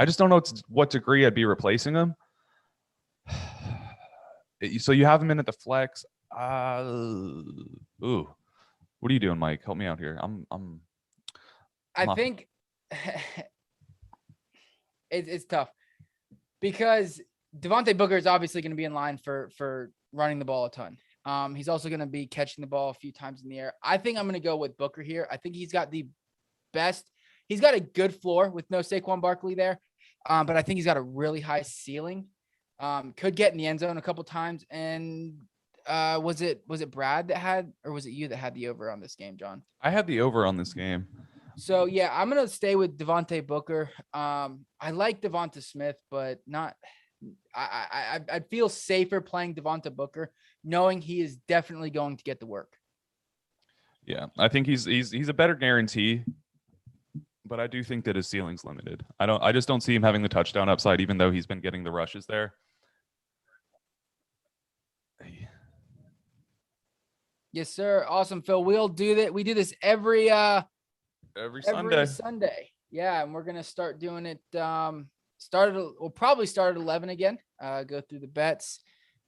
just don't know to what degree I'd be replacing him. So you have him in at the flex. Ooh, what are you doing, Mike? Help me out here. I think it's tough because Devontae Booker is obviously going to be in line for running the ball a ton. He's also going to be catching the ball a few times in the air. I think I'm going to go with Booker here. I think he's got the best. He's got a good floor with no Saquon Barkley there, but I think he's got a really high ceiling. Could get in the end zone a couple times. And was it Brad that had, or was it you that had the over on this game, John? I had the over on this game. So yeah, I'm gonna stay with Devontae Booker. I like Devonta Smith, but not. I feel safer playing Devonta Booker, knowing he is definitely going to get the work. Yeah, I think he's a better guarantee, but I do think that his ceiling's limited. I just don't see him having the touchdown upside, even though he's been getting the rushes there. Yes, sir. Awesome, Phil. We'll do that. We do this every Sunday. Yeah, and we're gonna start doing it. We'll probably start at 11 again. Go through the bets,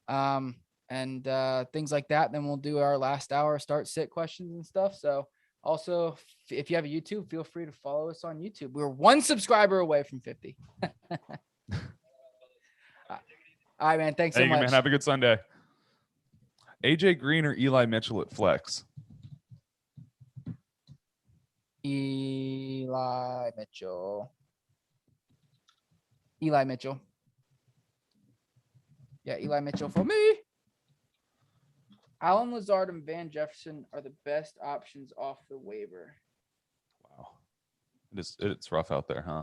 and things like that. Then we'll do our last hour start sit questions and stuff. So also, if you have a YouTube, feel free to follow us on YouTube. We're one subscriber away from 50. All right, man. Thanks so Thank you, much. man. Have a good Sunday. AJ Green or Eli Mitchell at flex? Eli Mitchell. Eli Mitchell. Yeah, Eli Mitchell for me. Allen Lazard and Van Jefferson are the best options off the waiver. Wow. It's rough out there, huh?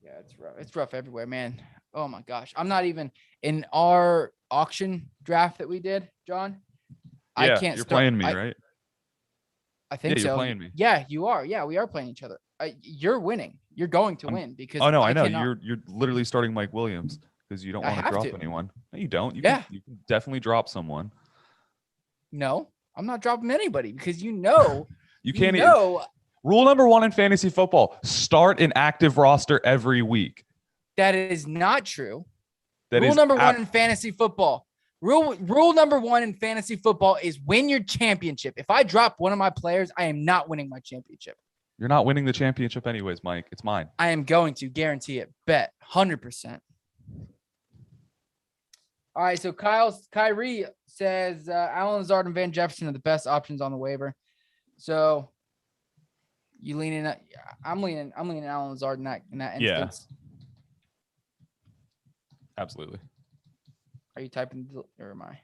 Yeah, it's rough. It's rough everywhere, man. Oh my gosh. I'm not even in our auction draft that we did, John. I Yeah, can't you're start- playing me, I- right? I think Yeah, you're so. playing me. Yeah, you are. Yeah, we are playing each other. You're winning. You're going to win because Oh no, I know. cannot- You're literally starting Mike Williams because you don't I want to have drop to. anyone. No, you don't. You Yeah. can definitely drop someone. No, I'm not dropping anybody because you know You can't. Rule number 1 in fantasy football: start an active roster every week. that is not true. That Rule is number 1 in fantasy football. Rule number 1 in fantasy football is win your championship. If I drop one of my players, I am not winning my championship. You're not winning the championship anyways, Mike. It's mine. I am going to guarantee it. Bet 100%. All right, so Kyrie says Allen Lazard and Van Jefferson are the best options on the waiver. So you leaning? I'm leaning Allen Lazard in that Yeah. instance. Absolutely. Are you typing or am I?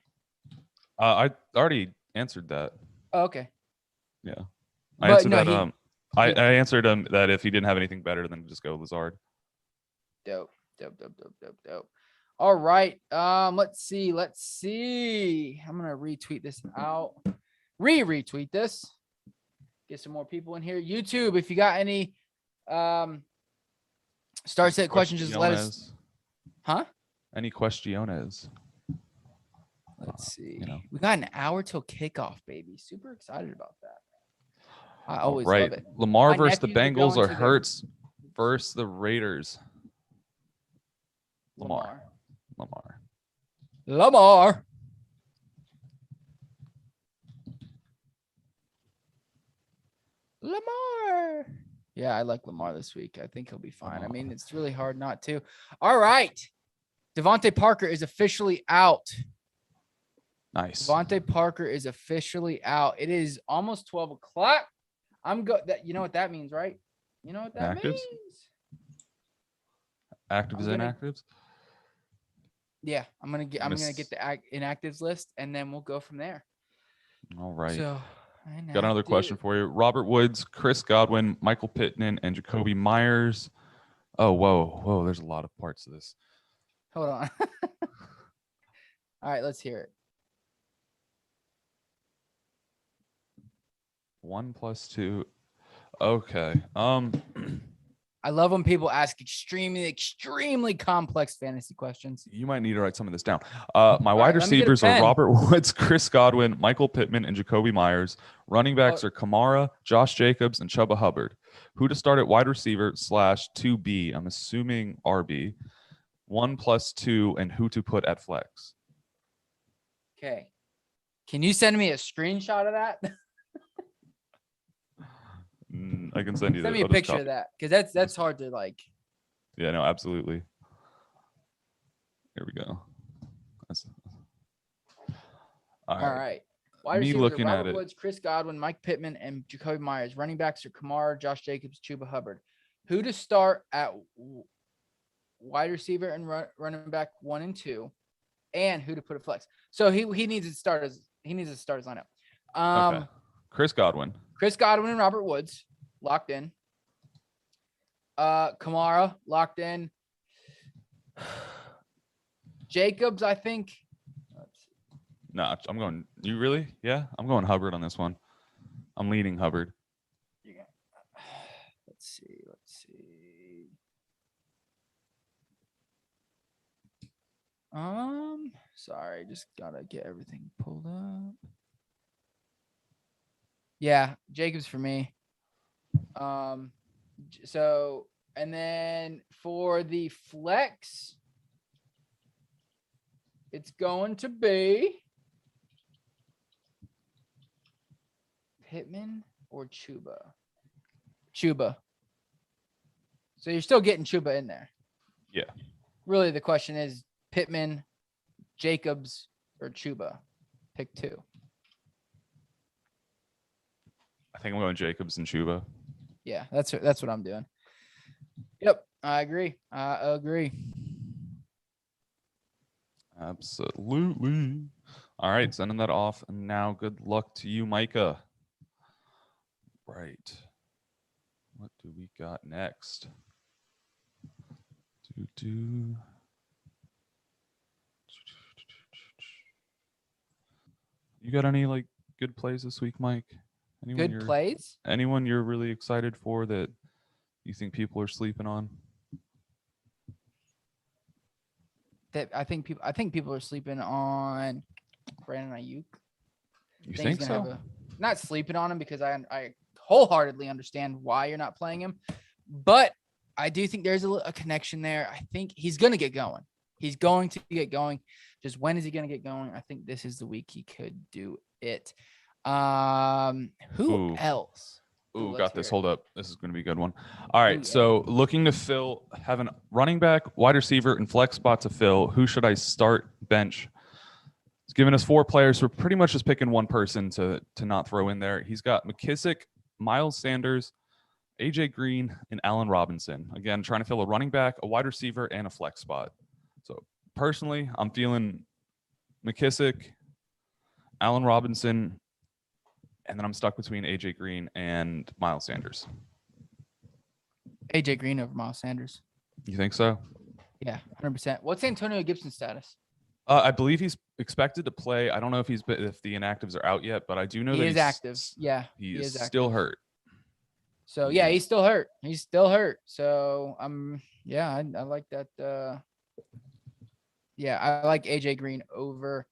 I already answered that. Oh, okay. Yeah. I But answered no, that. I answered him that if he didn't have anything better, then just go Lazard. Dope. All right. Let's see. I'm gonna retweet this out. Retweet this. Get some more people in here. YouTube, if you got any start set questions, just let us. Huh? Any questiones? Let's see. You know. We got an hour till kickoff, baby. Super excited about that. I always Right. love it. Lamar My versus the nephews are Bengals going or to the- Hurts versus the Raiders? Lamar. Yeah, I like Lamar this week. I think he'll be fine. I mean, it's really hard not to. All right. Devontae Parker is officially out. Nice. Devontae Parker is officially out. It is almost 12 o'clock. You know what that means, right? You know what that Actives? means? Actives, inactives? Yeah, I'm gonna get the inactives list, and then we'll go from there. All right. So, got another question for you. Robert Woods, Chris Godwin, Michael Pittman, and Jacoby Myers. Oh, whoa. There's a lot of parts to this. Hold on. All right, let's hear it. 1 + 2. Okay. I love when people ask extremely complex fantasy questions. You might need to write some of this down. My wide right, let me get a receivers are pen. Robert Woods, Chris Godwin, Michael Pittman, and Jacoby Myers. Running backs are Kamara, Josh Jacobs, and Chuba Hubbard. Who to start at wide receiver /2B? I'm assuming RB. 1 + 2, and who to put at flex? Okay. Can you send me a screenshot of that? I can send you Send that. me a I'll just picture copy. of that because that's hard to like. Yeah, no, absolutely. Here we go. All right. Wide Me receivers are looking at Robert it. Woods, Chris Godwin, Mike Pittman, and Jacoby Myers. Running backs are Kamara, Josh Jacobs, Chuba Hubbard. Who to start at wide receiver and running back 1 and 2, and who to put a flex. So he needs to start his lineup. Okay. Chris Godwin. Chris Godwin and Robert Woods locked in. Kamara locked in. Jacobs, I think. No, I'm going. You really? Yeah, I'm going Hubbard on this one. I'm leaning Hubbard. Let's see. Sorry, just gotta get everything pulled up. Yeah, Jacobs for me. So, and then for the flex, it's going to be Pittman or Chuba. Chuba. So you're still getting Chuba in there. Yeah. Really, the question is Pittman, Jacobs, or Chuba. Pick 2. I think I'm going Jacobs and Chuba. Yeah, that's what I'm doing. Yep, I agree. Absolutely. All right, sending that off. And now good luck to you, Micah. Right. What do we got next? You got any like good plays this week, Mike? Good plays? Anyone you're really excited for that you think people are sleeping on? That I think people are sleeping on Brandon Ayuk. You think so? Not sleeping on him because I wholeheartedly understand why you're not playing him, but I do think there's a connection there. I think he's going to get going. He's going to get going. Just when is he going to get going? I think this is the week he could do it. Who else? Ooh, got this. Hold up. This is going to be a good one. All right. So looking to fill, have a running back, wide receiver, and flex spot to fill. Who should I start, bench? He's given us 4 players. We're pretty much just picking one person to not throw in there. He's got McKissick, Miles Sanders, AJ Green, and Allen Robinson. Again, trying to fill a running back, a wide receiver, and a flex spot. So personally, I'm feeling McKissick, Allen Robinson, and then I'm stuck between AJ Green and Miles Sanders. AJ Green over Miles Sanders. You think so? Yeah, 100%. What's Antonio Gibson's status? I believe he's expected to play. I don't know if the inactives are out yet, but I do know that he's active. Yeah, he is still hurt. So yeah, he's still hurt. So I like that. Yeah, I like AJ Green over.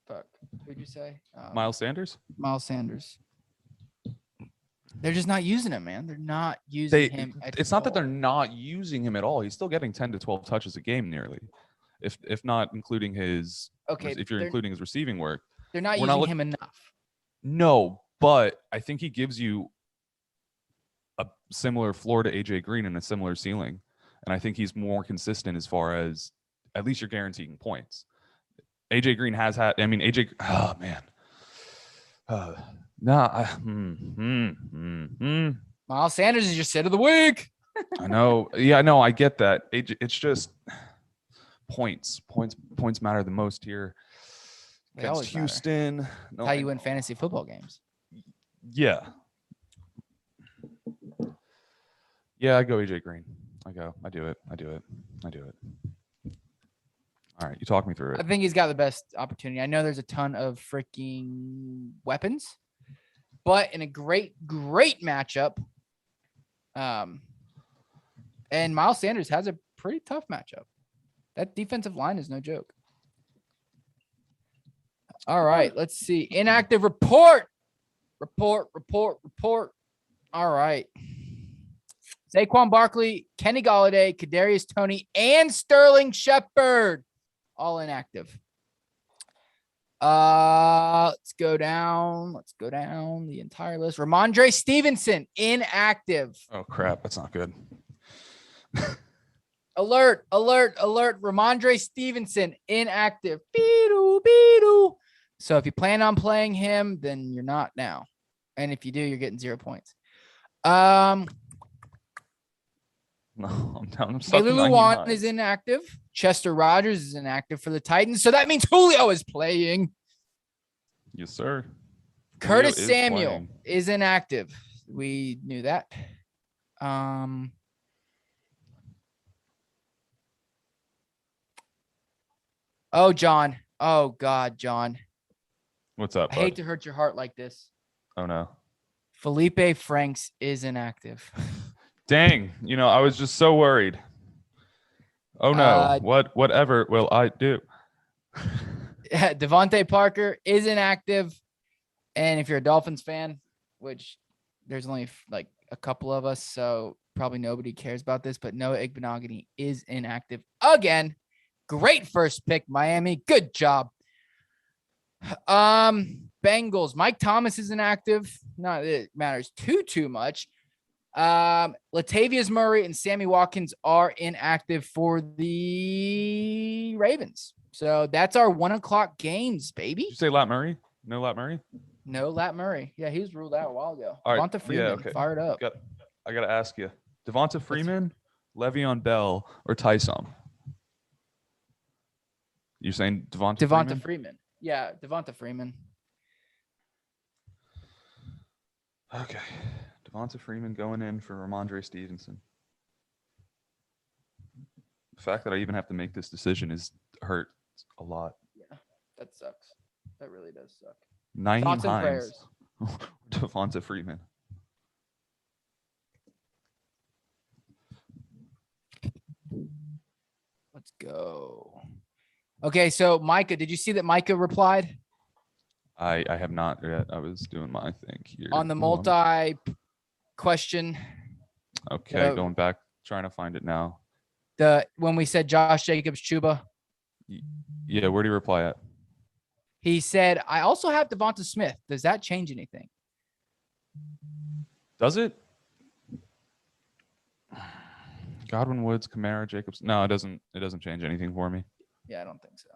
Fuck, who'd you say? Miles Sanders. Miles Sanders. They're just not using him, man. They're not using him. It's not that they're not using him at all. He's still getting 10 to 12 touches a game, nearly, if not including his. Okay, if you're including his receiving work, they're not using him enough. No, but I think he gives you a similar floor to AJ Green and a similar ceiling, and I think he's more consistent as far as at least you're guaranteeing points. AJ Green has had. I mean, AJ. Oh man. Miles Sanders is your sit of the week. I know. Yeah, no, I get that. It's just points. Points matter the most here. Against Houston. No, how you win fantasy football games. Yeah. Yeah, I go AJ Green. I do it. All right, you talk me through it. I think he's got the best opportunity. I know there's a ton of freaking weapons, but in a great matchup, and Miles Sanders has a pretty tough matchup. That defensive line is no joke. All right, let's see. Inactive report. All right. Saquon Barkley, Kenny Golladay, Kadarius Toney, and Sterling Shepard. All inactive. Let's go down the entire list. Ramondre Stevenson, inactive. Oh crap, that's not good. Alert. Ramondre Stevenson, inactive. Beedoo. So if you plan on playing him, then you're not now. And if you do, you're getting 0 points. No, I'm down. Taylor Lewan is inactive. Chester Rogers is inactive for the Titans. So that means Julio is playing. Yes, sir. Curtis Samuel is inactive. We knew that. Oh, John. Oh, God, John. What's up, bud? I hate to hurt your heart like this. Oh, no. Felipe Franks is inactive. Dang. I was just so worried. Oh, no. Whatever will I do? Devontae Parker is inactive. And if you're a Dolphins fan, which there's only like a couple of us, so probably nobody cares about this, but Noah Igbenogany is inactive again. Great first pick, Miami. Good job. Bengals. Mike Thomas is inactive. Not that it matters too much. Latavius Murray and Sammy Watkins are inactive for the Ravens. So that's our 1:00 games, baby. Did you say Lat Murray? No Lat Murray? No, Lat Murray. Yeah, he was ruled out a while ago. All right, Devonta Freeman, fired up. I gotta ask you, Devonta Freeman, Le'Veon Bell, or Tyson? You're saying Devonta Freeman. Yeah, Devonta Freeman. Okay, Devonta Freeman going in for Ramondre Stevenson. The fact that I even have to make this decision hurts a lot. Yeah, that sucks. That really does suck. Nyheim Thoughts and Hines, prayers. Devonta Freeman. Let's go. Okay, so Micah, did you see that Micah replied I have not yet. I was doing my thing here. on the Hold on. multi-question? Okay, going back, trying to find it now. When we said Josh Jacobs, Chuba, Yeah, where do you reply at? he said, I also have Devonta Smith. Does that change anything? Does it? Godwin, Woods, Kamara, Jacobs. No, it doesn't. It doesn't change anything for me. Yeah, I don't think so.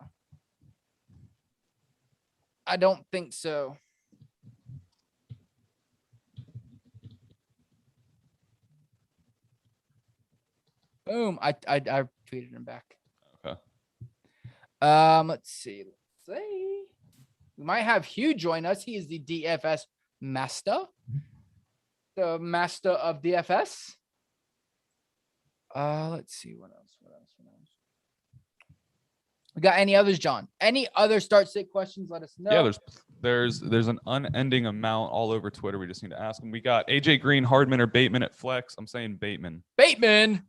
I don't think so. Boom. I tweeted him back. Okay. Let's see. We might have Hugh join us. He is the DFS master. The master of DFS. Let's see what else. We got any others, John? Any other start sit questions? Let us know. Yeah, there's an unending amount all over Twitter. We just need to ask them. We got AJ Green, Hardman, or Bateman at flex. I'm saying Bateman. Bateman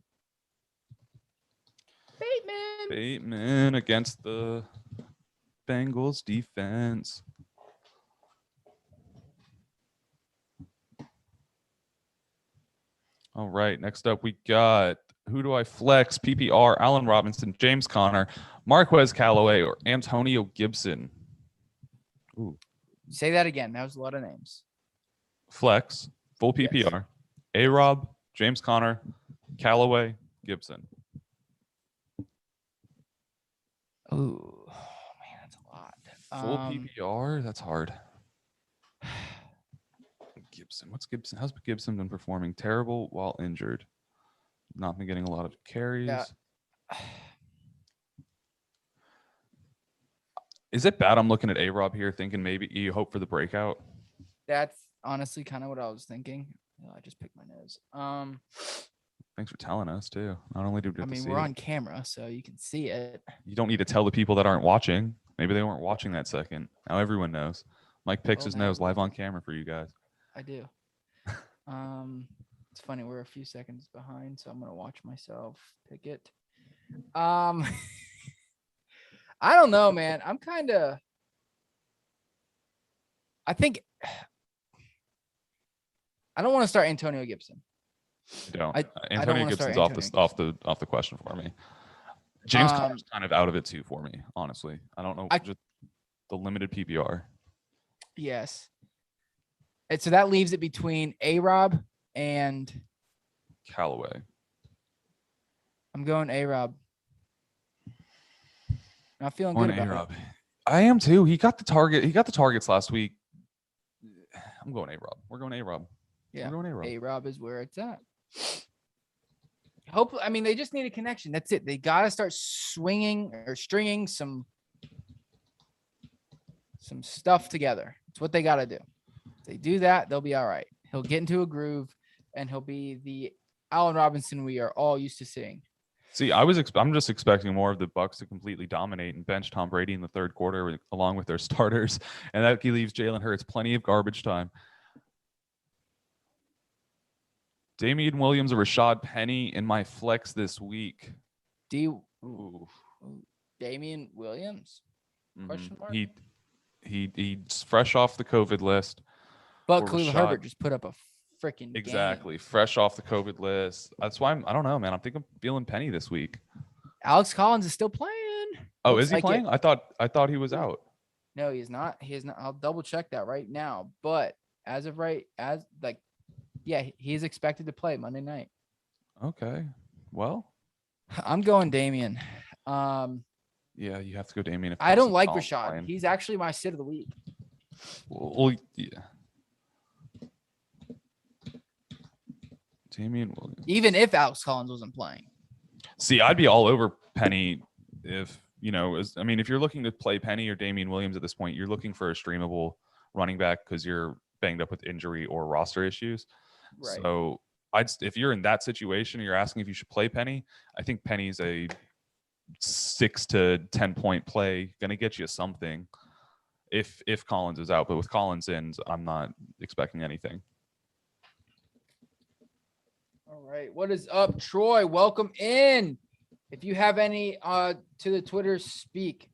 Against the Bengals defense. All right, next up we got who do I flex? PPR, Allen Robinson, James Conner, Marquez Callaway, or Antonio Gibson. Ooh. Say that again. That was a lot of names. Flex, full PPR, Yes. A-Rob, James Conner, Callaway, Gibson. Oh man, that's a lot. Full PPR? That's hard. Gibson. What's Gibson? How's Gibson been performing? Terrible while injured. Not been getting a lot of carries. Yeah. Is it bad I'm looking at A-Rob here thinking maybe you hope for the breakout? That's honestly kind of what I was thinking. I just picked my nose. Thanks for telling us too. Not only do we I get to mean, see we're it, on camera, so you can see it. you don't need to tell the people that aren't watching. Maybe they weren't watching that second. Now everyone knows. Mike picks Well, his now nose live on camera for you guys. I do. It's funny, we're a few seconds behind, so I'm gonna watch myself pick it. I don't know, man. I think I don't want to start Antonio Gibson. Don't. I don't Antonio wanna start Gibson's Antonio off the question for me. James Conner's kind of out of it too for me, honestly. I don't know, just the limited PPR. Yes. And so that leaves it between A-Rob and Callaway. I'm going A-Rob. Not feeling Going good about A-Rob. I am too. He got the target. He got the targets last week. I'm going A-Rob. We're going A-Rob. Yeah. We're going A-Rob. A-Rob is where it's at. Hopefully, I mean, they just need a connection. That's it. They got to start swinging or stringing some stuff together. It's what they got to do. If they do that, they'll be all right. He'll get into a groove, and he'll be the Allen Robinson we are all used to seeing. See, I'm just expecting more of the Bucs to completely dominate and bench Tom Brady in the third quarter along with their starters, and that leaves Jalen Hurts plenty of garbage time. Damien Williams or Rashad Penny in my flex this week. Damien Williams? Question mark? He's fresh off the COVID list. But or Khalil Rashad. Herbert just put up a freaking Exactly. game. Fresh off the COVID list. That's why I don't know, man. I'm feeling Penny this week. Alex Collins is still playing. Oh, Looks is he like playing? it. I thought he was out. No, he's not. He is not. I'll double check that right now. But as of he is expected to play Monday night. Okay. Well, I'm going Damien. yeah, you have to go Damien. I don't like Rashad. He's actually my sit of the week. Well, yeah. Damien Williams. Even if Alex Collins wasn't playing. See, I'd be all over Penny if, if you're looking to play Penny or Damien Williams at this point, you're looking for a streamable running back because you're banged up with injury or roster issues. Right. So if you're in that situation, you're asking if you should play Penny. I think Penny's a 6 to 10 point play, going to get you something if Collins is out. But with Collins in, I'm not expecting anything. All right. What is up, Troy? Welcome in. If you have any to the Twitter Speak,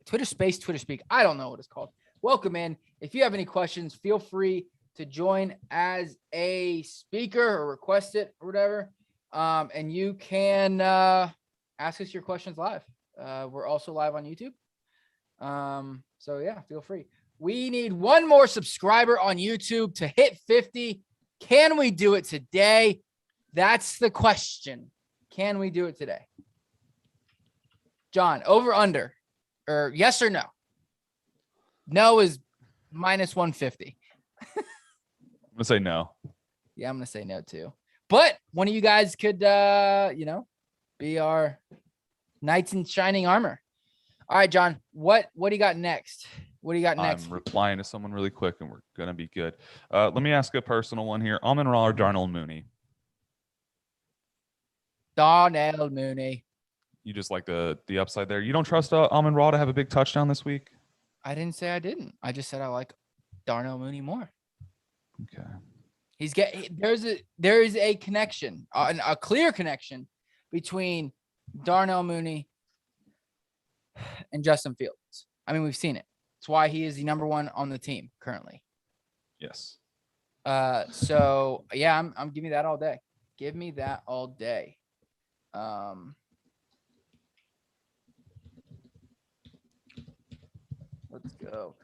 I don't know what it's called. Welcome in. If you have any questions, feel free to join as a speaker or request it or whatever. And you can ask us your questions live. We're also live on YouTube. So yeah, feel free. We need one more subscriber on YouTube to hit 50. Can we do it today? That's the question. Can we do it today? John, over, under, or yes or no? No is minus 150. I'm gonna say no. Yeah, I'm gonna say no too. But one of you guys could, be our knights in shining armor. All right, John. What do you got next? What do you got next? I'm replying to someone really quick, and we're gonna be good. Let me ask a personal one here. Amon-Ra or Darnell Mooney? Darnell Mooney. You just like the upside there. You don't trust Amon-Ra to have a big touchdown this week? I didn't say I didn't. I just said I like Darnell Mooney more. Okay. There is a connection, a clear connection between Darnell Mooney and Justin Fields. I mean, we've seen it. It's why he is the number one on the team currently. Yes. So yeah, I'm giving me that all day. Give me that all day. Let's go.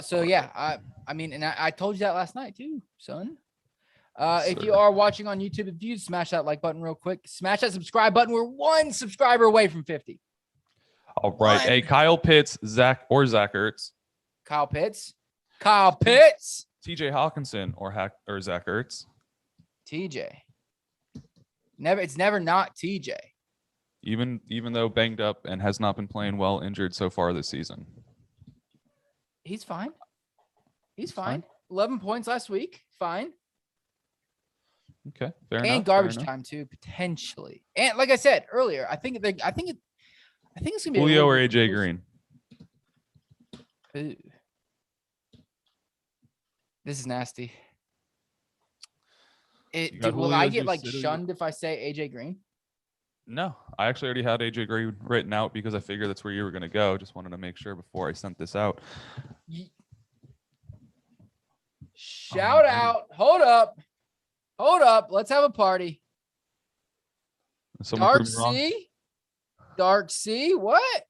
So yeah, I mean, and I told you that last night too, son. If you are watching on YouTube, if you smash that like button real quick, smash that subscribe button. We're one subscriber away from 50. All right. Hey, Kyle Pitts, Zach Ertz. Kyle Pitts. TJ Hawkinson or Zach Ertz. TJ. It's never not TJ. Even though banged up and has not been playing well, injured so far this season. He's fine. He's fine. 11 points last week. Fine. Okay. Fair enough. And garbage time too, potentially. And like I said earlier, I think it's gonna be Julio or AJ Green. Ooh. This is nasty. Will I get like shunned if I say AJ Green? No, I actually already had AJ Green written out because I figured that's where you were going to go. Just wanted to make sure before I sent this out. Shout out. Hold up. Let's have a party. Dark C. What?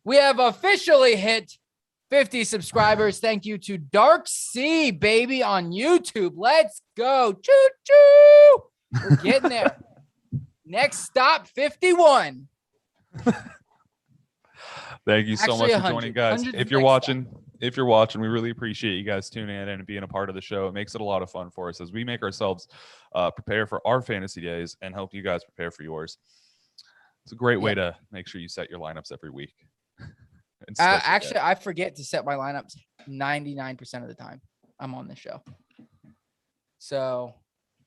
We have officially hit 50 subscribers. Thank you to Dark C, baby, on YouTube. Let's go. Choo choo. We're getting there. Next stop, 51. Thank you so much for joining, guys. If you're watching, we really appreciate you guys tuning in and being a part of the show. It makes it a lot of fun for us as we make ourselves prepare for our fantasy days and help you guys prepare for yours. It's a great way to make sure you set your lineups every week. Actually, I forget to set my lineups 99% of the time I'm on this show. So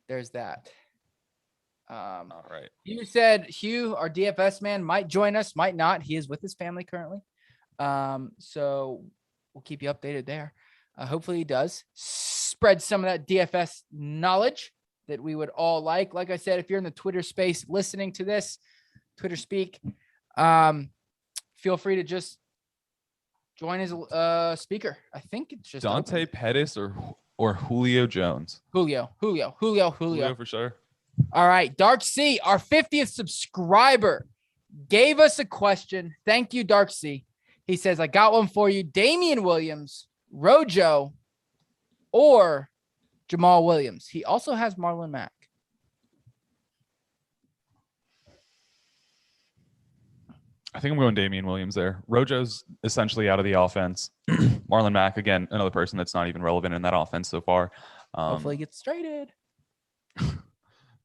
there's that. All right. You said Hugh, our DFS man, might join us, might not. He is with his family currently. So we'll keep you updated there. Hopefully he does spread some of that DFS knowledge that we would all like. Like I said, if you're in the Twitter space listening to this, Twitter speak, feel free to just join as a speaker. I think it's just Dante Pettis or Julio Jones. Julio For sure. All right. Dark C, our 50th subscriber, gave us a question. Thank you, Dark C. He says, I got one for you. Damien Williams, Rojo, or Jamal Williams. He also has Marlon Mack. I think I'm going Damien Williams there. Rojo's essentially out of the offense. Marlon Mack, again, another person that's not even relevant in that offense so far. Hopefully he gets traded.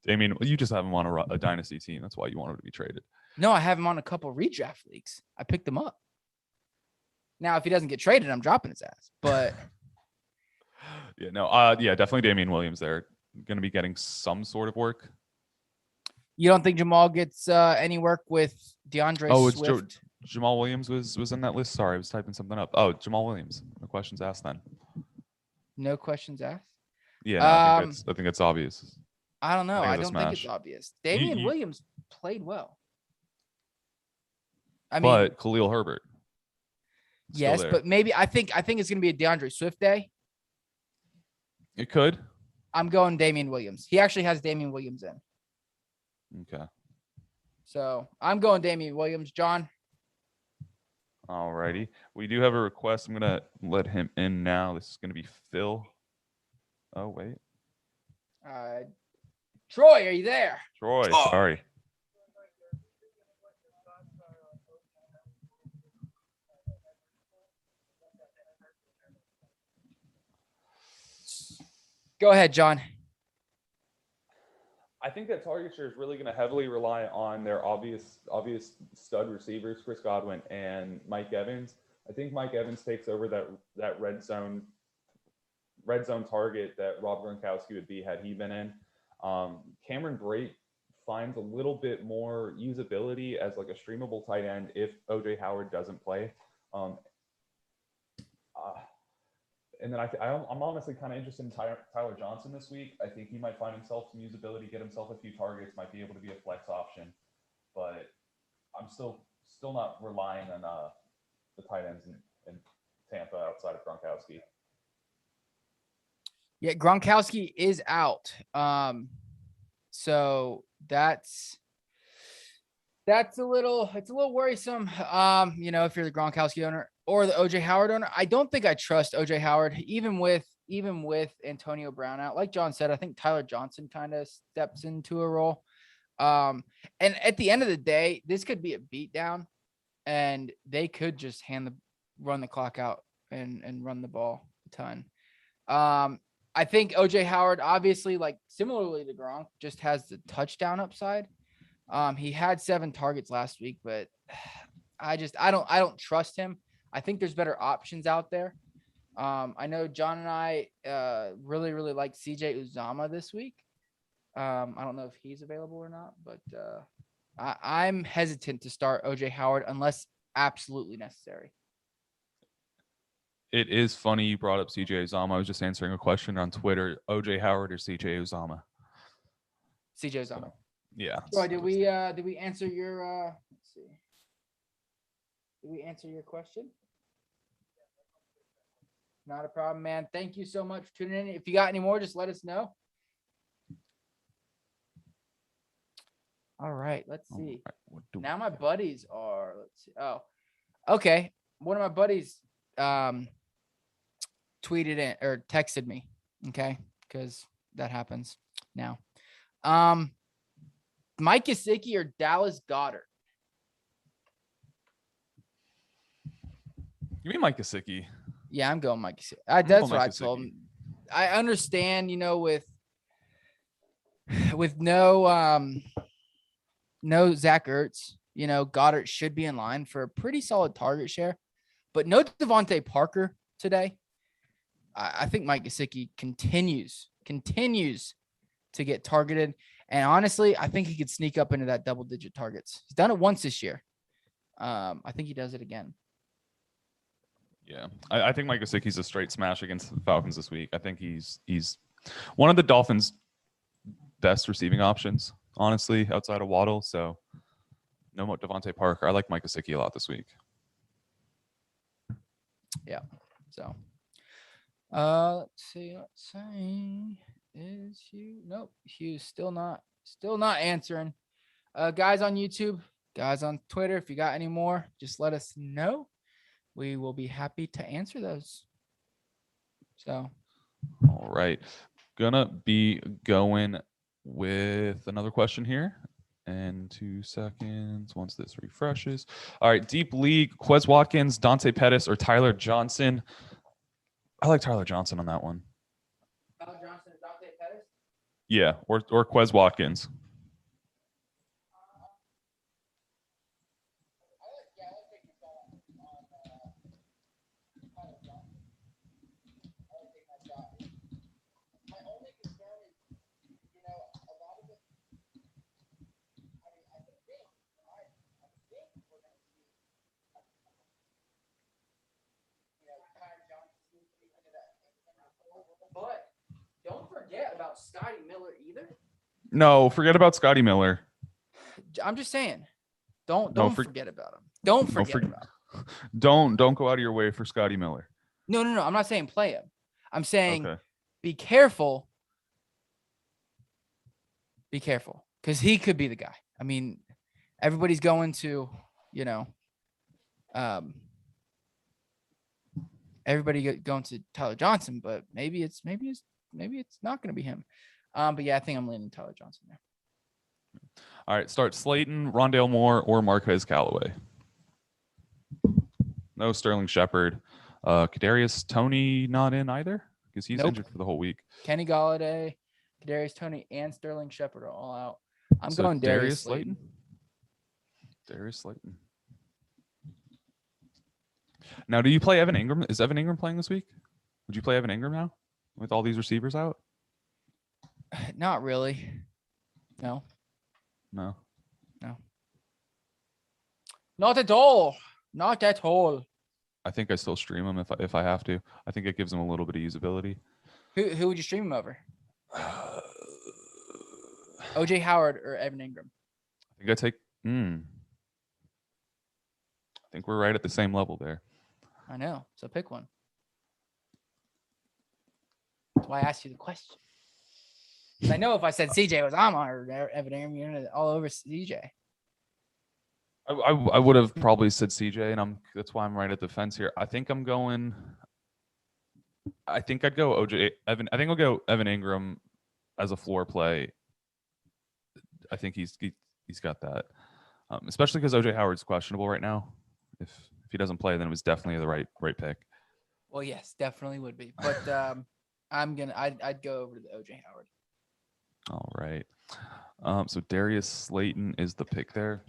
Damien, you just have him on a dynasty team. That's why you want him to be traded. No, I have him on a couple redraft leagues. I picked him up. Now, if he doesn't get traded, I'm dropping his ass. But yeah, definitely Damien Williams there. Going to be getting some sort of work. you don't think Jamal gets any work with DeAndre Oh, Swift? it's Jamal Williams was in that list. Sorry, I was typing something up. Oh, Jamal Williams. No questions asked then. No questions asked. Yeah, I think it's obvious. I don't know. I I think it's a don't think it's smash. obvious. Damien you- Williams played well. I mean, But Khalil Herbert. still yes, there. but maybe I think it's going to be a DeAndre Swift day. It could. I'm going Damien Williams. He actually has Damien Williams in. Okay. So I'm going Damien Williams. John, All righty. We do have a request. I'm going to let him in now. This is going to be Phil. Oh, wait. Troy, are you there? Troy, Oh. sorry. Go ahead, John. I think that target share is really going to heavily rely on their obvious stud receivers, Chris Godwin and Mike Evans. I think Mike Evans takes over that red zone target that Rob Gronkowski would be had he been in. Cameron Brate finds a little bit more usability as like a streamable tight end if OJ Howard doesn't play. And then I'm honestly kind of interested in Tyler Johnson this week. I think he might find himself some usability, get himself a few targets, might be able to be a flex option. But I'm still not relying on the tight ends in Tampa outside of Gronkowski. Yeah, Gronkowski is out. So it's a little worrisome. If you're the Gronkowski owner or the OJ Howard owner, I don't think I trust OJ Howard, even with Antonio Brown out. Like John said, I think Tyler Johnson kind of steps into a role. And at the end of the day, this could be a beatdown, and they could just run the clock out and run the ball a ton. I think OJ Howard, obviously, like similarly to Gronk, just has the touchdown upside. He had 7 targets last week, but I don't trust him. I think there's better options out there. I know John and I really, really like CJ Uzama this week. I don't know if he's available or not, but I'm hesitant to start OJ Howard unless absolutely necessary. It is funny you brought up CJ Uzama. I was just answering a question on Twitter. OJ Howard or CJ Uzama? CJ Uzama. Yeah. Troy, did we answer your let's see. Did we answer your question? Not a problem, man. Thank you so much for tuning in. If you got any more, just let us know. All right, let's see. Now my buddies are, let's see. Oh, okay. One of my buddies tweeted in or texted me. Okay, because that happens now. Mike Gesicki or Dallas Goedert? You mean Mike Gesicki? Yeah, I'm going Mike Gesicki. That's what Mike I told Gesicki. him. I understand, with no Zach Ertz, Goddard should be in line for a pretty solid target share, but no Devontae Parker today. I think Mike Gesicki continues to get targeted. And honestly, I think he could sneak up into that double-digit targets. He's done it once this year. I think he does it again. Yeah, I think Mike Gesicki's a straight smash against the Falcons this week. I think he's one of the Dolphins' best receiving options, honestly, outside of Waddle. So no more Devontae Parker. I like Mike Gesicki a lot this week. Yeah. So let's see. Is Hugh? Nope. Hugh's still not answering. Guys on YouTube, guys on Twitter, if you got any more, just let us know. We will be happy to answer those. So, All right. Gonna be going with another question here. in 2 seconds once this refreshes. All right, deep league, Quez Watkins, Dante Pettis, or Tyler Johnson. I like Tyler Johnson on that one. Tyler Johnson and Dante Pettis? Yeah, or Quez Watkins. But don't forget about Scotty Miller either. No, forget about Scotty Miller. I'm just saying, don't for- forget about him. Don't Don't forget for- about him. Don't go out of your way for Scotty Miller. No. I'm not saying play him. I'm saying Okay. be careful. Be careful, because he could be the guy. I mean, everybody's going to, going to Tyler Johnson, but maybe it's not going to be him. But yeah, I think I'm leaning Tyler Johnson there. All right, start Slayton, Rondale Moore, or Marquez Callaway. No Sterling Shepard. Kadarius Toney not in either because he's Nope. injured for the whole week. Kenny Galladay, Kadarius Toney, and Sterling Shepard are all out. I'm So going Darius Slayton. Darius Slayton. Now, do you play Evan Ingram? Is Evan Ingram playing this week? Would you play Evan Ingram now with all these receivers out? Not really. No. No. Not at all. Not at all. I think I still stream him if I have to. I think it gives him a little bit of usability. Who would you stream him over? OJ Howard or Evan Ingram? I think I take. I think we're right at the same level there. I know. So pick one. That's why I asked you the question. 'Cause I know if I said CJ was on or Evan Ingram, you're gonna all over CJ. I would have probably said CJ, and that's why I'm right at the fence here. I think I'd go OJ Evan. I think I'll go Evan Ingram as a floor play. I think he's got that, especially because OJ Howard's questionable right now. If he doesn't play, then it was definitely the right pick. Well, yes, definitely would be. But I'd go over to the OJ Howard. All right. So Darius Slayton is the pick there.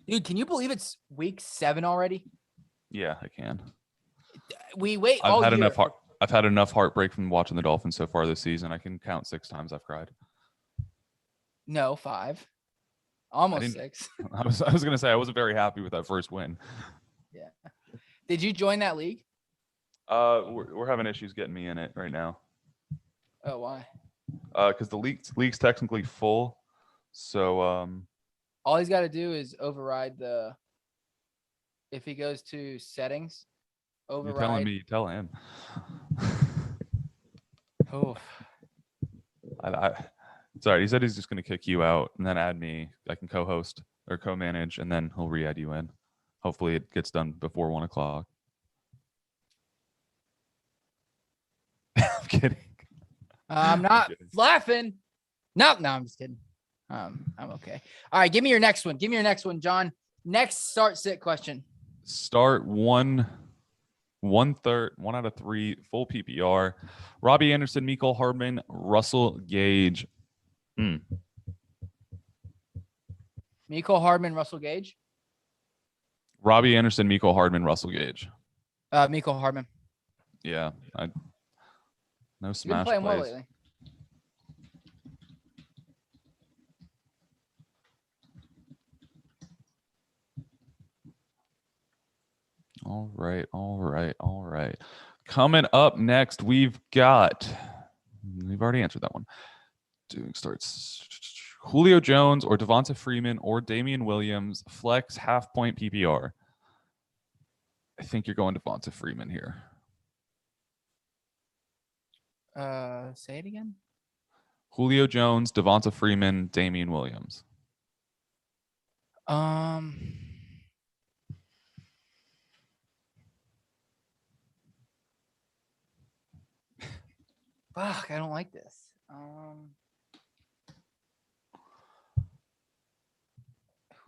Dude, can you believe it's week 7 already? Yeah, I can. We wait all I've had year. enough heartbreak from watching the Dolphins so far this season. I can count 6 times I've cried. No, 5. Almost didn't- 6. I was gonna say I wasn't very happy with that first win. Yeah. Did you join that league? We're having issues getting me in it right now. Oh, why? Because the league's technically full. So All he's got to do is override if he goes to settings, override. you're telling me, you tell him. Oh, Sorry, he said he's just gonna kick you out and then add me. I can co-host or co-manage, and then he'll re-add you in. Hopefully, it gets done before 1 o'clock. I'm kidding. I'm not kidding. laughing. No, I'm just kidding. I'm okay. All right, give me your next one, John. Next start sit question. Start 1 out of 3 full PPR. Robbie Anderson, Mecole Hardman, Russell Gage. Mecole Hardman, Russell Gage. Robbie Anderson, Mecole Hardman, Russell Gage. Mecole Hardman. Yeah, no You've been smash playing well plays. lately. All right. Coming up next, we've already answered that one. Doing starts Julio Jones or Devonta Freeman or Damien Williams, flex half point PPR. I think you're going Devonta Freeman here. Say it again. Julio Jones, Devonta Freeman, Damien Williams. Fuck, I don't like this.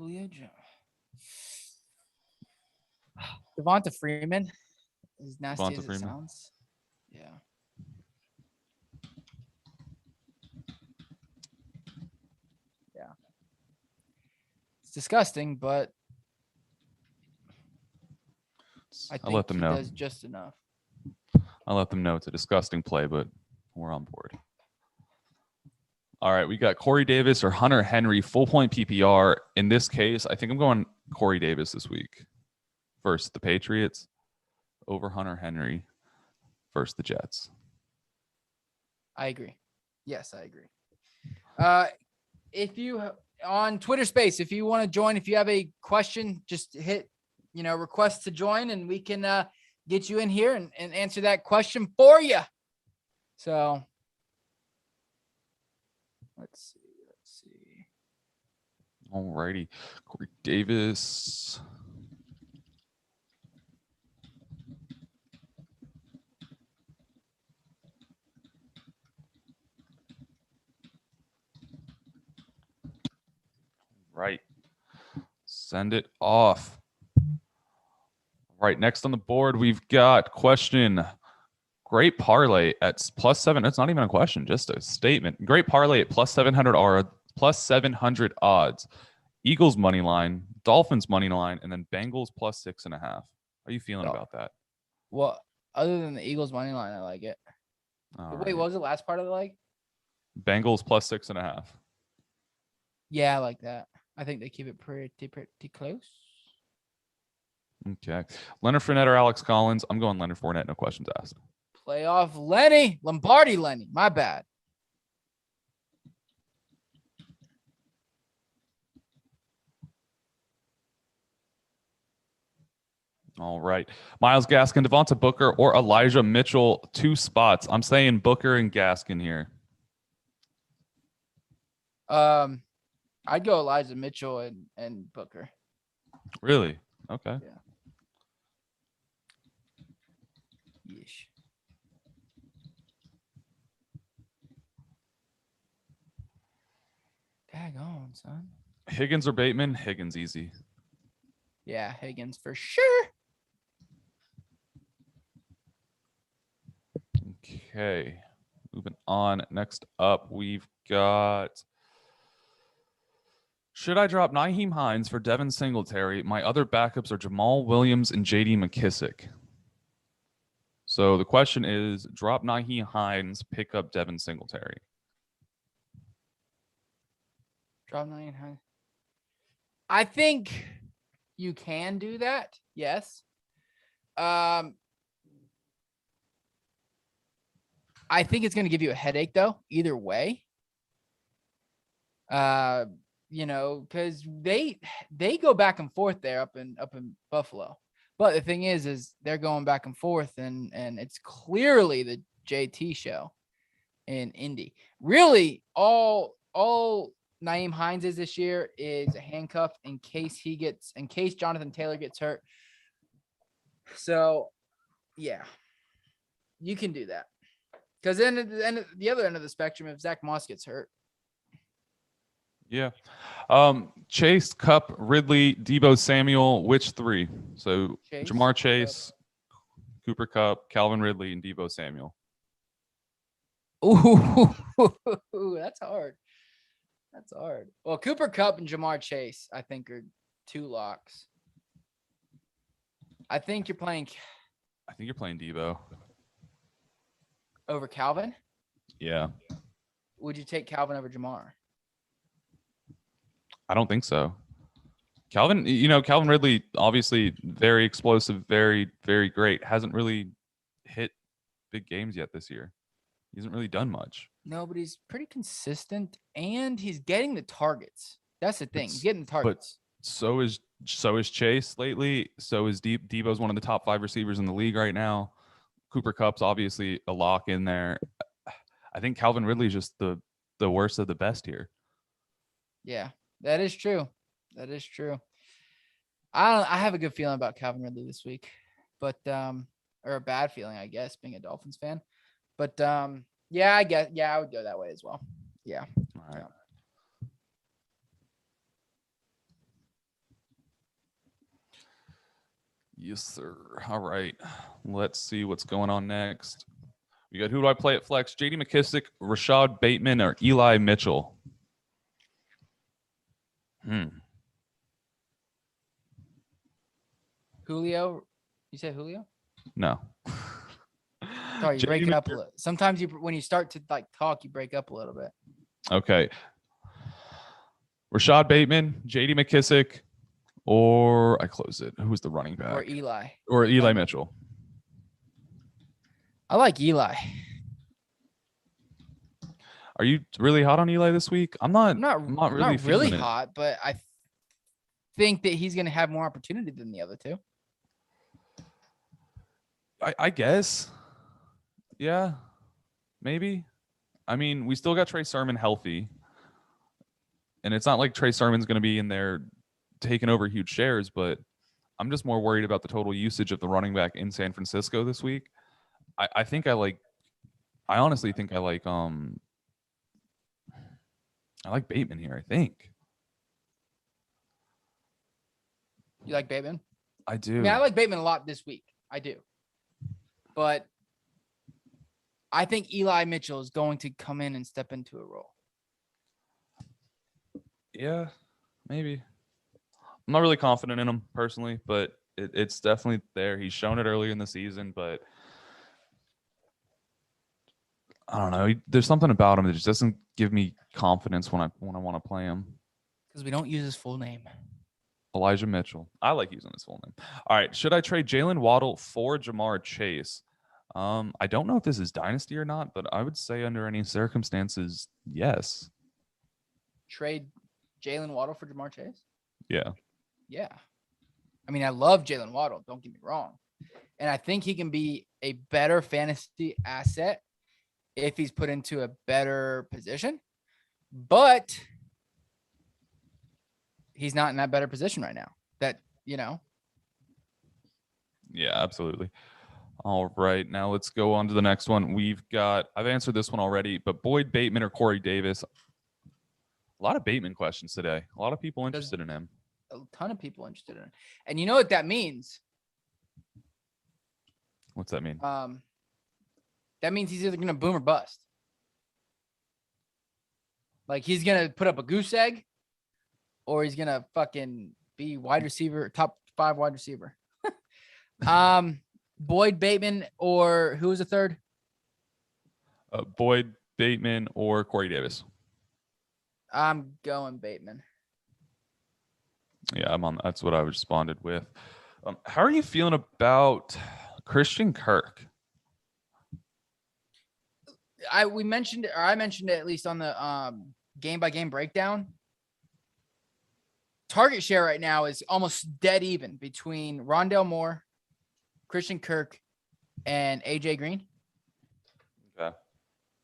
Julio Jones. Devonta Freeman. As nasty Devonta as it Freeman. sounds. Yeah. Yeah. It's disgusting, but I I'll let think them he know. does just enough. I'll let them know it's a disgusting play, but we're on board. All right, we got Corey Davis or Hunter Henry, full point PPR. In this case, I think I'm going Corey Davis this week. First, the Patriots over Hunter Henry. First, the Jets. I agree. Yes, I agree. If you on Twitter Space, if you want to join, if you have a question, just hit, request to join, and we can get you in here and answer that question for you. So let's see. All righty. Corey Davis. Right. Send it off. Right. Next on the board, we've got question. Great parlay at +7. It's not even a question, just a statement. Great parlay at +700 odds. Eagles money line, Dolphins money line, and then Bengals +6.5. How are you feeling about that? Well, other than the Eagles money line, I like it. All Wait, right. what was the last part of the leg? Bengals +6.5. Yeah, I like that. I think they keep it pretty close. Okay. Leonard Fournette or Alex Collins? I'm going Leonard Fournette. No questions asked. Playoff Lenny. Lombardi Lenny. My bad. All right. Myles Gaskin, Devonta Booker, or Elijah Mitchell, 2 spots. I'm saying Booker and Gaskin here. I'd go Elijah Mitchell and Booker. Really? Okay. Yeah. Yeesh. Daggone, son. Higgins or Bateman? Higgins easy. Yeah, Higgins for sure. Okay. Moving on. Next up, we've got... Should I drop Nyheim Hines for Devin Singletary? My other backups are Jamal Williams and J.D. McKissick. So the question is, drop Nyheim Hines, pick up Devin Singletary. Drop 900. I think you can do that. Yes. I think it's going to give you a headache though, either way. Because they go back and forth there up in Buffalo. But the thing is they're going back and forth, and it's clearly the JT show in Indy. Really, all Nyheim Hines is this year is a handcuff in case Jonathan Taylor gets hurt. So, yeah, you can do that. Because then at the other end of the spectrum, if Zach Moss gets hurt. Yeah. Chase, Cup, Ridley, Debo Samuel, which 3? So Jamar Chase, Cooper Cup, Calvin Ridley, and Debo Samuel. Ooh, that's hard. That's hard. Well, Cooper Cup and Jamar Chase, I think, are 2 locks. I think you're playing Debo. Over Calvin. Yeah. Would you take Calvin over Jamar? I don't think so. Calvin Ridley, obviously very explosive, very, very great. Hasn't really hit big games yet this year. He hasn't really done much. No, but he's pretty consistent, and he's getting the targets. That's the thing. He's getting the targets. But so is Chase lately. So is Debo's one of the top 5 receivers in the league right now. Cooper Kupp's obviously a lock in there. I think Calvin Ridley is just the worst of the best here. Yeah, that is true. That is true. I have a good feeling about Calvin Ridley this week, but or a bad feeling, I guess, being a Dolphins fan. But yeah, I guess I would go that way as well. Yeah. All right. Yes, sir. All right. Let's see what's going on next. We got who do I play at flex? J.D. McKissick, Rashad Bateman, or Eli Mitchell? Julio. You said Julio? No. Sorry, you J.D. break it up a little. Sometimes when you start to like talk, you break up a little bit. Okay. Rashad Bateman, J.D. McKissick, or I close it. Who's the running back? Or Eli. Or Eli Mitchell. I like Eli. Are you really hot on Eli this week? I'm not really feeling it. hot, but I think that he's going to have more opportunity than the other two. I guess. Yeah, maybe. I mean, we still got Trey Sermon healthy. And it's not like Trey Sermon's going to be in there taking over huge shares, but I'm just more worried about the total usage of the running back in San Francisco this week. I honestly think I like Bateman here, I think. You like Bateman? I do. I mean, I like Bateman a lot this week. I do. But I think Eli Mitchell is going to come in and step into a role. Yeah, maybe. I'm not really confident in him personally, but it's definitely there. He's shown it earlier in the season, but I don't know. There's something about him that just doesn't give me confidence when I want to play him. Because we don't use his full name. Elijah Mitchell. I like using his full name. All right. Should I trade Jalen Waddle for Jamar Chase? I don't know if this is dynasty or not, but I would say under any circumstances, yes. Trade Jalen Waddle for Jamar Chase? Yeah. Yeah. I mean, I love Jalen Waddle. Don't get me wrong. And I think he can be a better fantasy asset if he's put into a better position. But he's not in that better position right now. Yeah, absolutely. All right. Now let's go on to the next one. I've answered this one already, but Boyd Bateman or Corey Davis. A lot of Bateman questions today. A lot of people interested in him. A ton of people interested in it. And you know what that means? What's that mean? That means he's either going to boom or bust. Like he's going to put up a goose egg or he's going to fucking be wide receiver, top 5 wide receiver. Boyd Bateman or who was the third? Boyd Bateman or Corey Davis. I'm going Bateman. Yeah, that's what I responded with. How are you feeling about Christian Kirk? I mentioned it at least on the game by game breakdown. Target share right now is almost dead even between Rondale Moore, Christian Kirk, and AJ Green. Okay.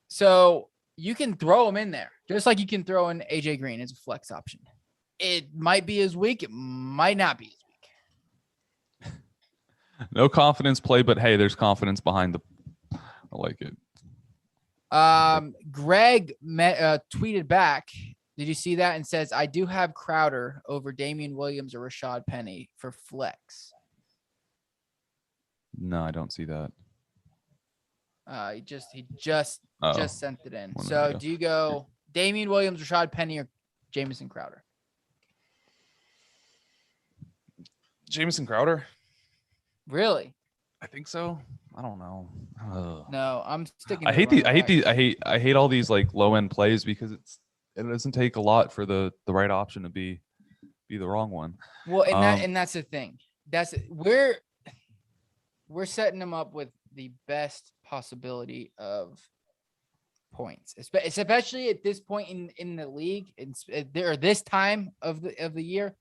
So you can throw him in there, just like you can throw in AJ Green as a flex option. It might be his week. It might not be his week. No confidence play, but hey, there's confidence behind the. I like it. Greg tweeted back. Did you see that? And says, I do have Crowder over Damien Williams or Rashad Penny for flex. No, I don't see that. He just sent it in. 1 minute So ago. do you go Damien Williams, Rashad Penny, or Jamison Crowder? Jamison Crowder? Really? I think so. I don't know. No, I'm sticking. I hate all these like low end plays because it doesn't take a lot for the right option to be the wrong one. Well, and that's the thing. We're setting them up with the best possibility of points, especially at this point in the league. Or this time of the year,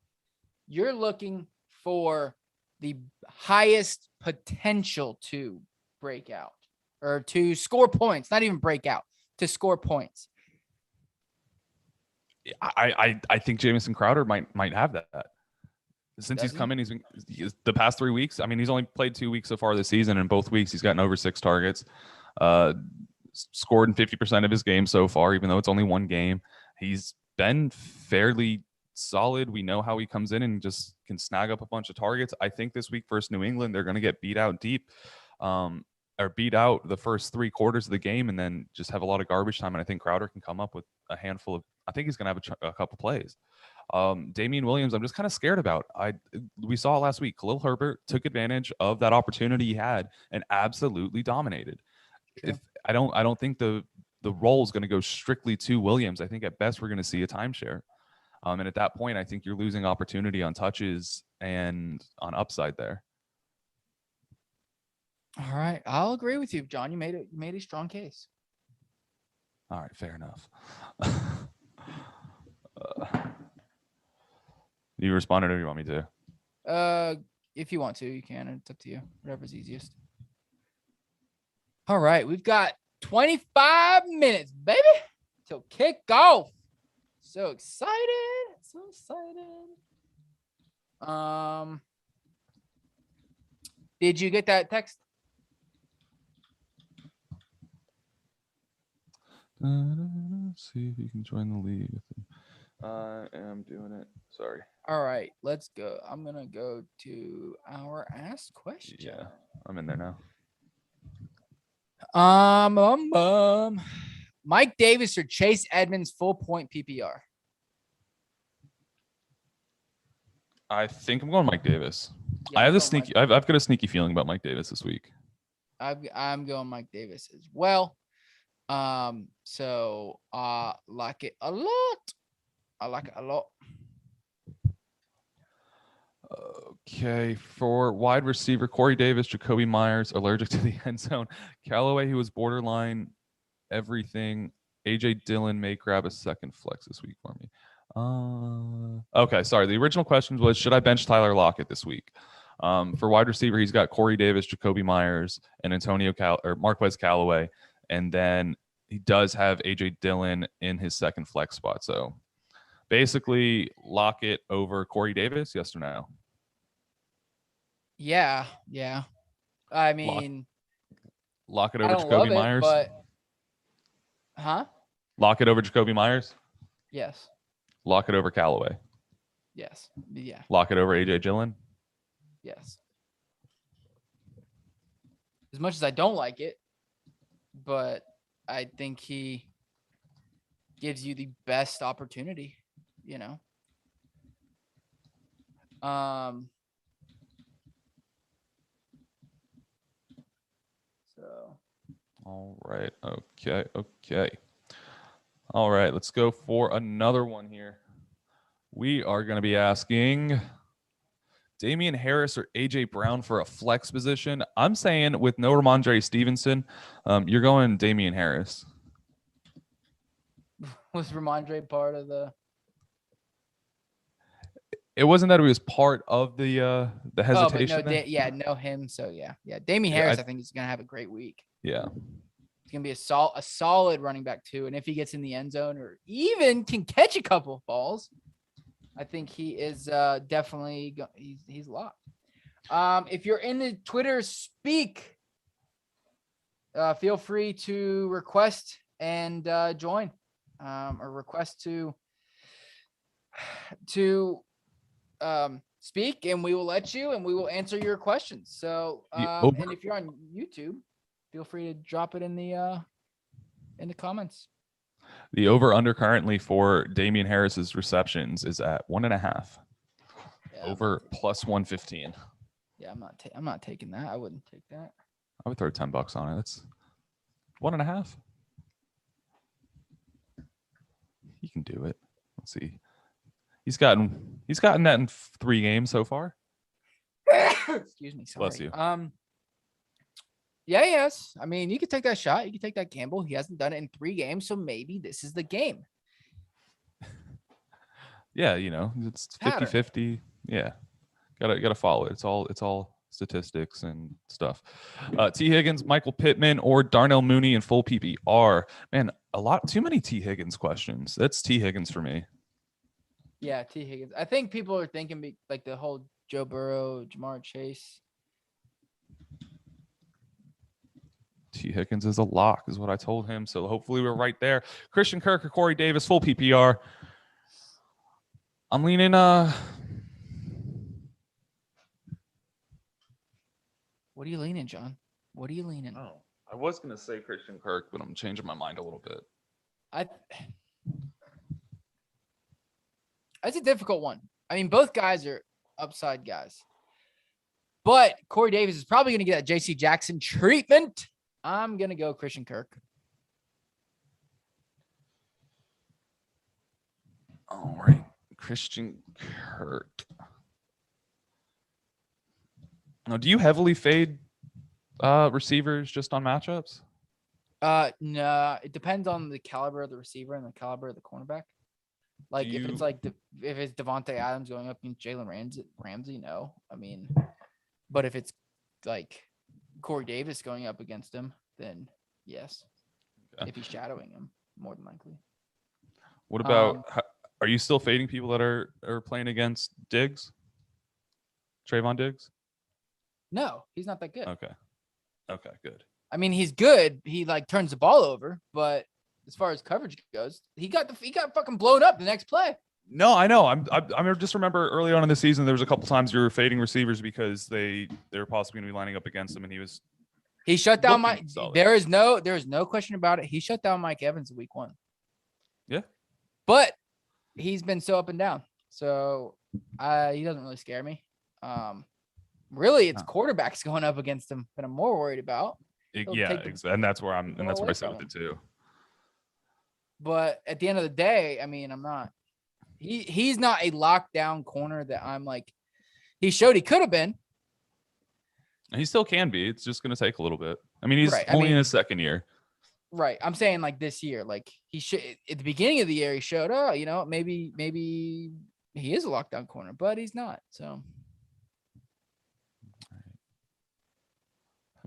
you're looking for the highest potential to break out or to score points, not even break out, to score points. I think Jamison Crowder might have that. Since he's come in, he's the past 3 weeks. I mean, he's only played 2 weeks so far this season, and both weeks he's gotten over 6 targets. Scored in 50% of his games so far, even though it's only one game. He's been fairly solid. We know how he comes in and just can snag up a bunch of targets. I think this week versus New England, they're going to get beat out deep, or beat out the first 3 quarters of the game and then just have a lot of garbage time. And I think Crowder can come up with a handful of, I think he's going to have a couple plays. Damien Williams, I'm just kind of scared about. We saw last week, Khalil Herbert took advantage of that opportunity he had and absolutely dominated. True. If I don't think the role is going to go strictly to Williams. I think at best we're going to see a timeshare. And at that point, I think you're losing opportunity on touches and on upside there. All right, I'll agree with you, John. You made a strong case. All right, fair enough. You responded, or you want me to? If you want to, you can. It's up to you. Whatever's easiest. All right, we've got 25 minutes, baby, till kickoff. So excited. So excited. Did you get that text? See if you can join the league. I am doing it. Sorry. All right, let's go. I'm going to go to our Ask Question. Yeah, I'm in there now. Mike Davis or Chase Edmonds full point PPR? I think I'm going Mike Davis. Yeah, I have I'm the going sneaky. Mike- I've got a sneaky feeling about Mike Davis this week. I'm going Mike Davis as well. So like it a lot. I like it a lot. Okay, for wide receiver, Corey Davis, Jacoby Myers, allergic to the end zone. Callaway, who was borderline everything. AJ Dillon may grab a second flex this week for me. Okay, sorry. The original question was, should I bench Tyler Lockett this week? For wide receiver, he's got Corey Davis, Jacoby Myers, and Marquez Callaway. And then he does have AJ Dillon in his second flex spot. So basically, Lockett over Corey Davis, yes or no? Yeah. I mean, Lockett I over don't Jacoby love it, Myers? but Lockett over Jacoby Myers? Yes. Lockett over Callaway? Yes. Yeah. Lockett over AJ Dillon? Yes. As much as I don't like it, but I think he gives you the best opportunity, you know. So. All right. Okay. All right. Let's go for another one here. We are going to be asking Damian Harris or AJ Brown for a flex position. I'm saying with no Ramondre Stevenson, you're going Damian Harris. Was Ramondre part of the? It wasn't that he was part of the hesitation. Oh, but no, no him. So yeah. Damien Harris, I think is gonna have a great week. Yeah. It's gonna be a solid running back too, and if he gets in the end zone or even can catch a couple of balls, I think he is definitely he's locked. If you're in the Twitter speak, feel free to request and join, or request to speak, and we will let you, and we will answer your questions. So, and if you're on YouTube, feel free to drop it in the comments. The over/under currently for Damian Harris's receptions is at 1.5. Yeah, Over plus 115. Yeah, I'm not taking that. I wouldn't take that. I would throw $10 on it. That's 1.5. He can do it. Let's see. He's gotten that in 3 games so far. Excuse me. Sorry. Bless you. Yes. I mean, you could take that shot. You could take that gamble. He hasn't done it in 3 games, so maybe this is the game. Yeah, it's 50-50. Yeah. Gotta follow it. It's all statistics and stuff. T. Higgins, Michael Pittman, or Darnell Mooney in full PPR. Man, too many T. Higgins questions. That's T. Higgins for me. Yeah, T. Higgins. I think people are thinking like the whole Joe Burrow, Jamar Chase. T. Higgins is a lock, is what I told him. So hopefully we're right there. Christian Kirk or Corey Davis, full PPR. I'm leaning. What are you leaning, John? What are you leaning? Oh, I was gonna say Christian Kirk, but I'm changing my mind a little bit. That's a difficult one. I mean, both guys are upside guys. But Corey Davis is probably going to get that J.C. Jackson treatment. I'm going to go Christian Kirk. All right. Christian Kirk. Now, do you heavily fade receivers just on matchups? No, it depends on the caliber of the receiver and the caliber of the cornerback. Like if it's like if it's Devontae Adams going up against Jalen Ramsey, no. I mean, but if it's like Corey Davis going up against him, then yes. Okay. If he's shadowing him, more than likely. What about? Are you still fading people that are playing against Diggs? Trayvon Diggs? No, he's not that good. Okay, good. I mean, he's good. He like turns the ball over, but as far as coverage goes, he got fucking blown up the next play. No, I know. I just remember early on in the season there was a couple times you were fading receivers because they were possibly going to be lining up against him, and he shut down Mike. There is no question about it. He shut down Mike Evans week 1. Yeah, but he's been so up and down, so he doesn't really scare me. Really, it's quarterbacks going up against him that I'm more worried about. And that's where I sit with it too. But at the end of the day, I mean, I'm not. He's not a lockdown corner that I'm like. He showed he could have been. He still can be. It's just going to take a little bit. I mean, he's only in his second year. Right. I'm saying like this year, like he should at the beginning of the year, he showed, maybe he is a lockdown corner, but he's not. So.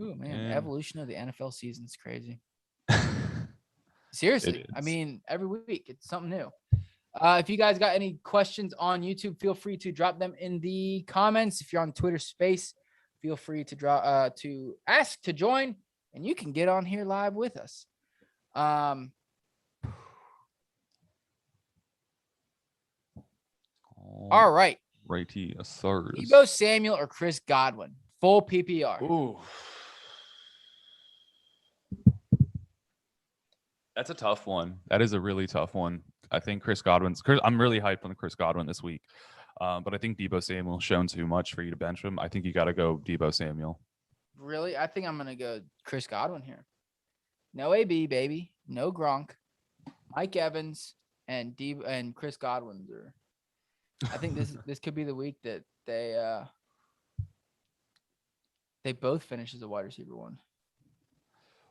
Oh man, evolution of the NFL season is crazy. Seriously, I mean, every week it's something new. If you guys got any questions on YouTube, feel free to drop them in the comments. If you're on Twitter Space, feel free to to ask to join, and you can get on here live with us. All right. Righty, a third. Deebo Samuel or Chris Godwin, full PPR. Ooh. That's a tough one. That is a really tough one. I think I'm really hyped on Chris Godwin this week. But I think Deebo Samuel's shown too much for you to bench him. I think you got to go Deebo Samuel. Really? I think I'm going to go Chris Godwin here. No AB, baby. No Gronk. Mike Evans and Chris Godwin are. I think this could be the week that they both finish as a wide receiver 1.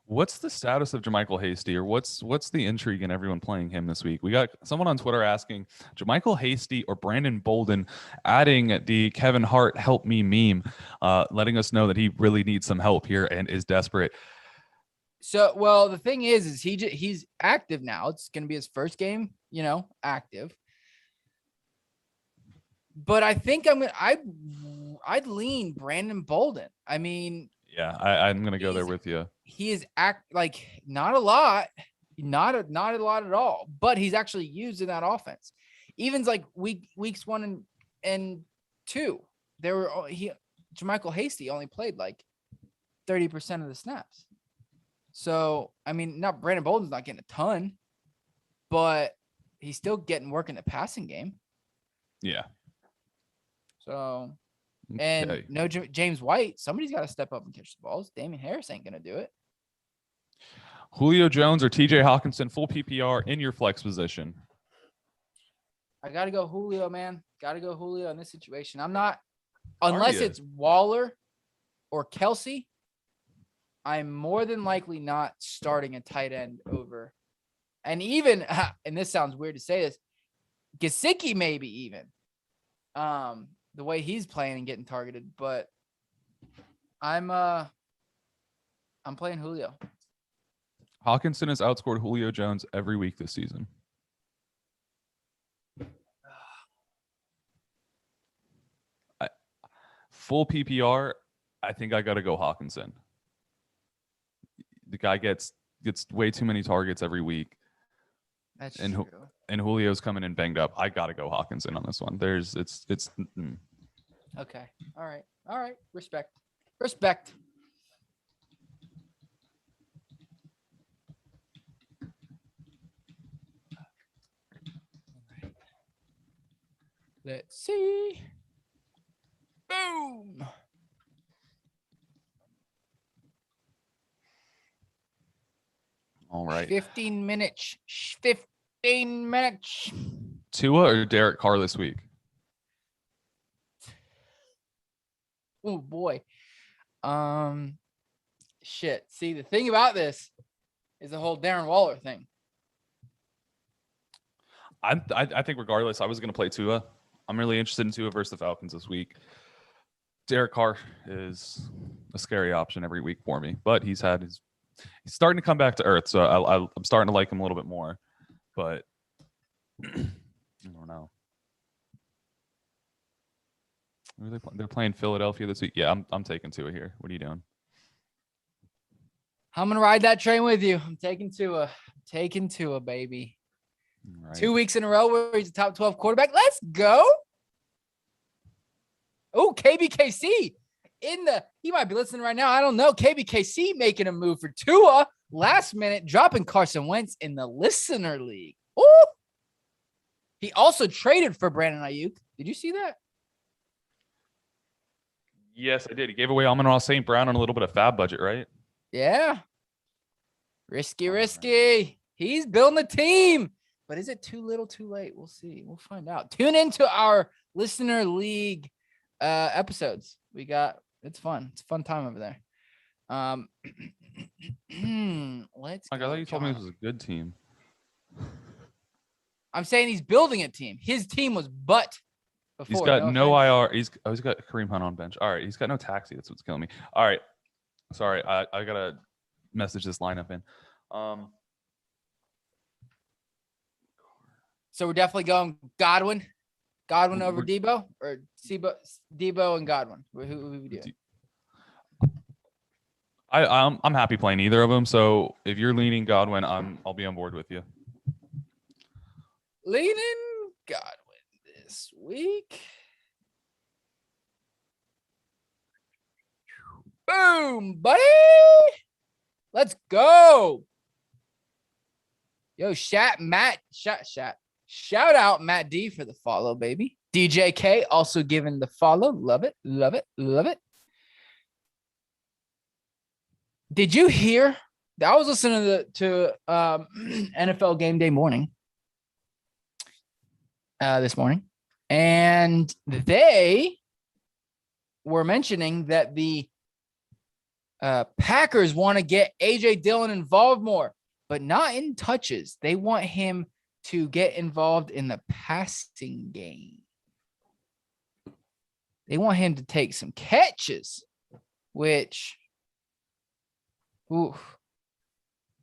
What's the status of Jermichael Hasty, or what's the intrigue in everyone playing him this week? We got someone on Twitter asking Jermichael Hasty or Brandon Bolden, adding the Kevin Hart help me meme, letting us know that he really needs some help here and is desperate. So, well, the thing is he's active now. It's going to be his first game, active. But I think I'd lean Brandon Bolden. I mean, yeah, I'm going to go there with you. He is not a lot at all, but he's actually used in that offense. Even like weeks 1 and 2, Jermichael Hasty only played like 30% of the snaps. So, I mean, Brandon Bolden's not getting a ton, but he's still getting work in the passing game. Yeah. So, and no James White, somebody's got to step up and catch the balls. Damian Harris ain't going to do it. Julio Jones or TJ Hawkinson, full PPR in your flex position. I got to go Julio, man. Got to go Julio in this situation. I'm not, unless it's Waller or Kelsey, I'm more than likely not starting a tight end over. And even, and this sounds weird to say this, Gesicki maybe even. The way he's playing and getting targeted, but I'm playing Julio. Hawkinson has outscored Julio Jones every week this season. Full PPR, I think I got to go Hawkinson. The guy gets way too many targets every week. That's And true. and Julio's coming in banged up. I gotta go Hawkinson on this one. Okay. All right. Respect. Let's see. Boom. All right. 15 minutes. 15 minutes. Tua or Derek Carr this week? Oh boy. Shit. See, the thing about this is the whole Darren Waller thing. I think regardless, I was going to play Tua. I'm really interested in Tua versus the Falcons this week. Derek Carr is a scary option every week for me, but he's starting to come back to earth, so I'm starting to like him a little bit more. But I don't know. They're playing Philadelphia this week. Yeah, I'm taking Tua here. What are you doing? I'm gonna ride that train with you. I'm taking Tua, baby. Right. 2 weeks in a row where he's a top 12 quarterback. Let's go. Oh, KBKC he might be listening right now. I don't know. KBKC making a move for Tua last minute, dropping Carson Wentz in the listener league. Oh, he also traded for Brandon Ayuk. Did you see that? Yes, I did. He gave away Amon-Ra St. Brown on a little bit of fab budget, right? Yeah. Risky. He's building a team. But is it too little, too late? We'll see. We'll find out. Tune into our listener league episodes. It's fun. It's a fun time over there. Let's I go, thought you told me John. this was a good team. I'm saying he's building a team. His team was butt before. He's got no offense. IR. He's got Kareem Hunt on bench. All right. He's got no taxi. That's what's killing me. All right. Sorry. I got to message this lineup in. So we're definitely going Godwin over Debo, or Debo and Godwin. Who are we doing? I'm happy playing either of them. So if you're leaning Godwin, I'll be on board with you. Leaning Godwin this week. Boom, buddy. Let's go. Yo, shout out Matt D for the follow, baby. DJ K also giving the follow. Love it. Did you hear? I was listening to NFL Game Day Morning this morning, and they were mentioning that the Packers want to get AJ Dillon involved more, but not in touches. They want him to get involved in the passing game. They want him to take some catches, which, I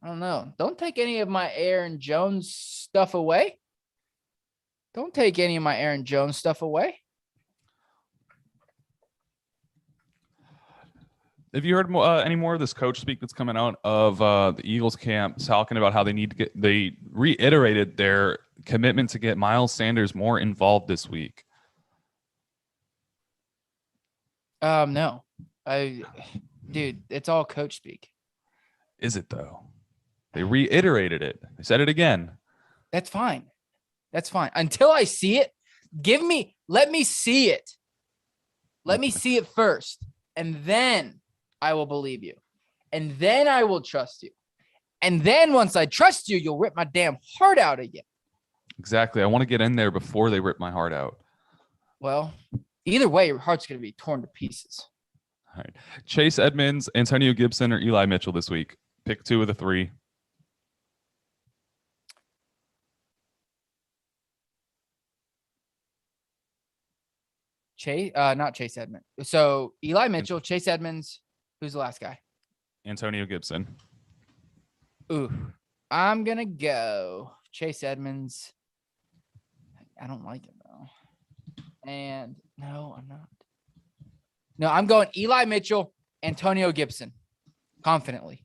don't know. Don't take any of my Aaron Jones stuff away. Have you heard any more of this coach speak that's coming out of the Eagles camp talking about how they reiterated their commitment to get Miles Sanders more involved this week? No. Dude, it's all coach speak. Is it though? They reiterated it. They said it again. That's fine. Until I see it, let me see it. Let me see it first. And then I will believe you. And then I will trust you. And then once I trust you, you'll rip my damn heart out again. Exactly. I want to get in there before they rip my heart out. Well, either way, your heart's going to be torn to pieces. All right. Chase Edmonds, Antonio Gibson, or Eli Mitchell this week? Pick two of the three. Not Chase Edmonds. So Eli Mitchell, Chase Edmonds. Who's the last guy? Antonio Gibson. Ooh, I'm going to go Chase Edmonds. I don't like him, though. And no, I'm not. No, I'm going Eli Mitchell, Antonio Gibson. Confidently.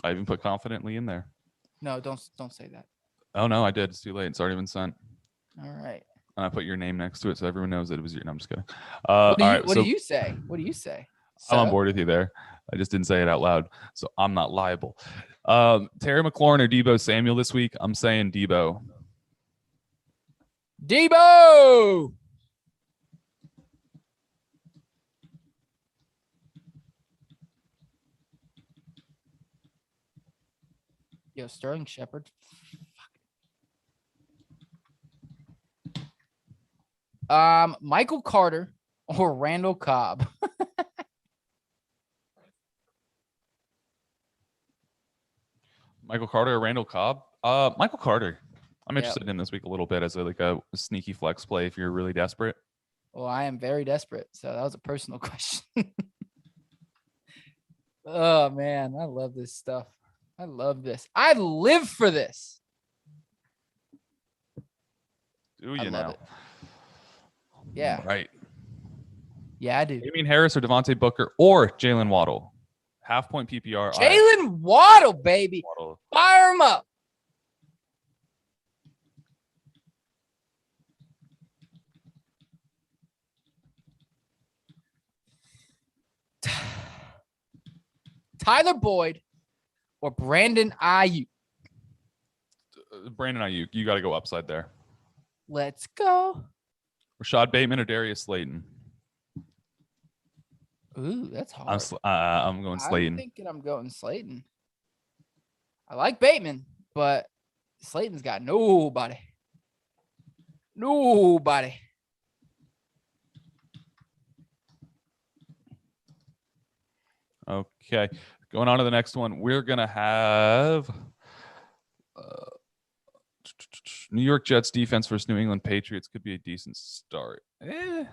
I even put confidently in there. No, don't say that. Oh no, I did. It's too late. It's already been sent. All right. And I put your name next to it so everyone knows that it was your. No, I'm just kidding. What do all you, right, what so do you say? What do you say? I'm on So? board with you there. I just didn't say it out loud, so I'm not liable. Terry McLaurin or Debo Samuel this week? I'm saying Debo. Debo. Yo, Sterling Shepard. Michael Carter or Randall Cobb. Michael Carter or Randall Cobb? Michael Carter. I'm Yep. interested in this week a little bit as a sneaky flex play if you're really desperate. Well, I am very desperate, so that was a personal question. Oh man, I love this stuff. I love this. I live for this. Do I you love now? it. Yeah. Right. Yeah, I do. Damien Harris or Devontae Booker or Jalen Waddle. Half point PPR. Jalen Waddle, baby. Waddle. Fire him up. Tyler Boyd or Brandon Ayuk. Brandon Ayuk. You got to go upside there. Let's go. Rashad Bateman or Darius Slayton. Ooh, that's hard. I'm going Slayton. I'm thinking I'm going Slayton. I like Bateman, but Slayton's got nobody. Nobody. Okay. Going on to the next one. We're going to have New York Jets defense versus New England Patriots. Could be a decent start. I don't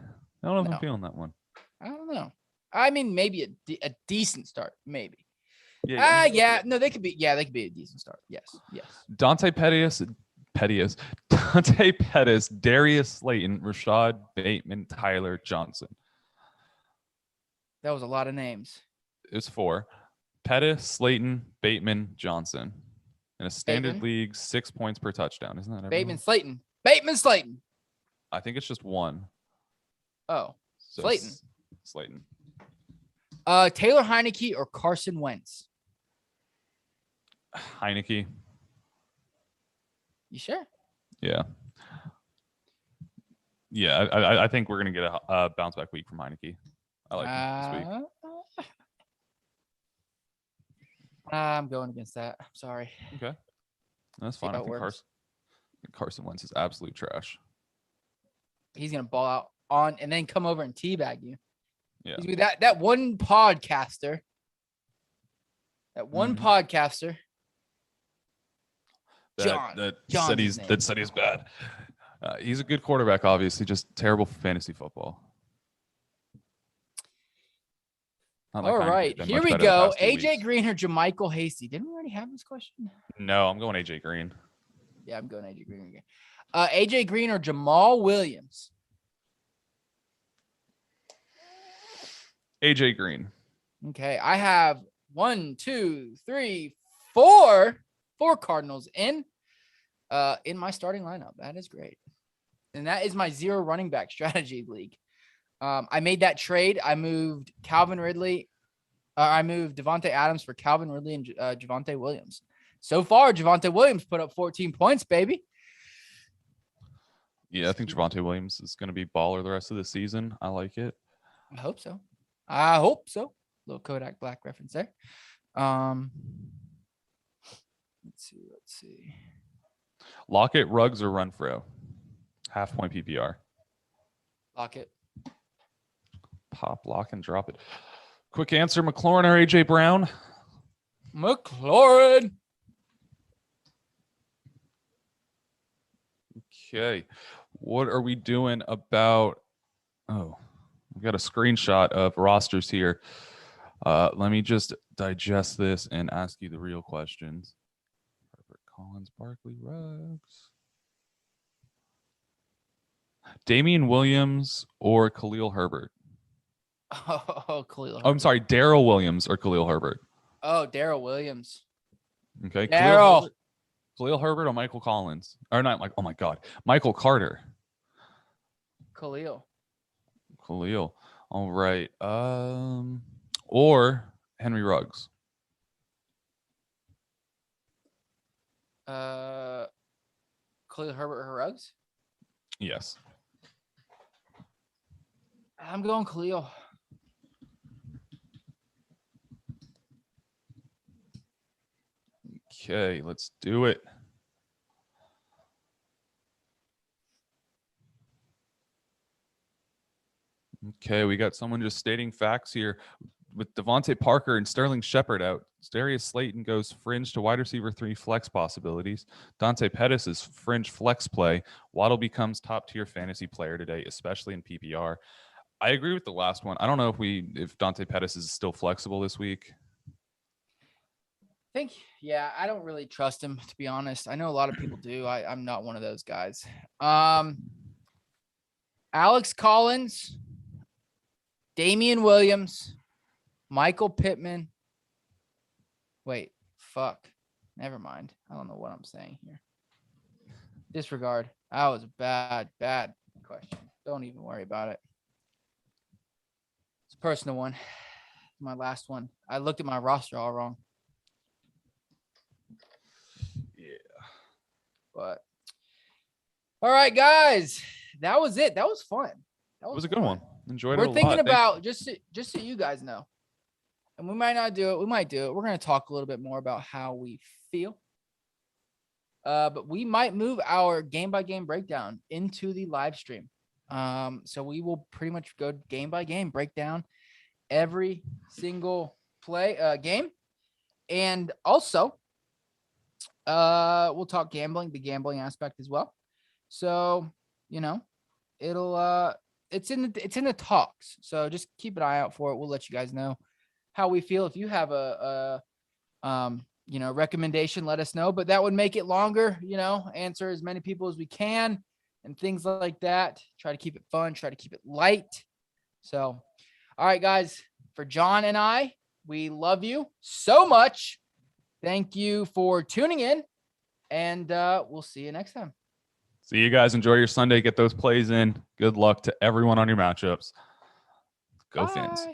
know if No. I'm feeling that one. I don't know. I mean, maybe a decent start. Maybe. Yeah. Yeah. No, they could be. Yeah, they could be a decent start. Yes. Yes. Dante Pettis, Darius Slayton, Rashad Bateman, Tyler Johnson. That was a lot of names. It was 4. Pettis, Slayton, Bateman, Johnson. In a standard Bateman? league, 6 points per touchdown. Isn't that everyone? Bateman, Slayton. Bateman, Slayton. I think it's just 1. Oh, So Slayton. Slayton. Taylor Heineke or Carson Wentz. Heineke. You sure? Yeah. Yeah, I think we're going to get a bounce back week from Heineke. I like him this week. I'm going against that. I'm sorry. Okay. That's See fine. how I it think works. Carson Wentz is absolute trash. He's gonna ball out on and then come over and teabag you. Yeah. He's gonna be that one podcaster. That one Mhm. podcaster. That John's said his name. he's bad. He's a good quarterback, obviously, just terrible for fantasy football. Not like All Heineke's right, been here much we better the go. past 2 AJ weeks. Green or Jermichael Hasty. Didn't we already have this question? No, I'm going AJ Green. Yeah, I'm going AJ Green again. AJ Green or Jamal Williams. AJ Green. Okay, I have 1, 2, 3, 4 Cardinals in my starting lineup. That is great, and that is my 0 running back strategy league. I made that trade. I moved Calvin Ridley. I moved Devontae Adams for Calvin Ridley and Javonte Williams. So far, Javonte Williams put up 14 points, baby. Yeah, I think Javonte Williams is going to be baller the rest of the season. I like it. I hope so. I hope so. Little Kodak Black reference there. Let's see. Locket, Ruggs, or Renfro? Half point PPR. Locket. Pop, lock, and drop it. Quick answer, McLaurin or AJ Brown? McLaurin. Okay. What are we doing about... Oh, we've got a screenshot of rosters here. Let me just digest this and ask you the real questions. Herbert, Collins, Barkley, Ruggs. Damien Williams or Khalil Herbert? Oh, Khalil. Oh, I'm sorry, Darrell Williams or Khalil Herbert? Oh, Darrell Williams. Okay. Daryl. Khalil Herbert or Michael Collins? Or not like, oh my God. Michael Carter. Khalil. Khalil. All right. Or Henry Ruggs. Khalil Herbert or Ruggs? Yes. I'm going Khalil. Okay, let's do it. Okay, we got someone just stating facts here. With Devontae Parker and Sterling Shepard out, Darius Slayton goes fringe to wide receiver 3 flex possibilities. Dante Pettis is fringe flex play. Waddle becomes top tier fantasy player today, especially in PPR. I agree with the last one. I don't know if Dante Pettis is still flexible this week. Yeah, I don't really trust him, to be honest. I know a lot of people do. I'm not one of those guys. Alex Collins, Damien Williams, Michael Pittman. Wait, fuck. Never mind. I don't know what I'm saying here. Disregard. That was a bad question. Don't even worry about it. It's a personal one. My last one. I looked at my roster all wrong. But all right, guys, that was it. That was fun. That was a good one. Enjoyed it a We're lot. thinking about just so you guys know, and we might not do it. We might do it. We're going to talk a little bit more about how we feel. But we might move our game by game breakdown into the live stream. So we will pretty much go game by game, break down every single game, and also we'll talk gambling, the gambling aspect as well. So, it's in the talks. So just keep an eye out for it. We'll let you guys know how we feel. If you have a recommendation, let us know, but that would make it longer, answer as many people as we can and things like that. Try to keep it fun, try to keep it light. So, all right, guys, for John and I, we love you so much. Thank you for tuning in, and we'll see you next time. See you guys. Enjoy your Sunday. Get those plays in. Good luck to everyone on your matchups. Go Fins.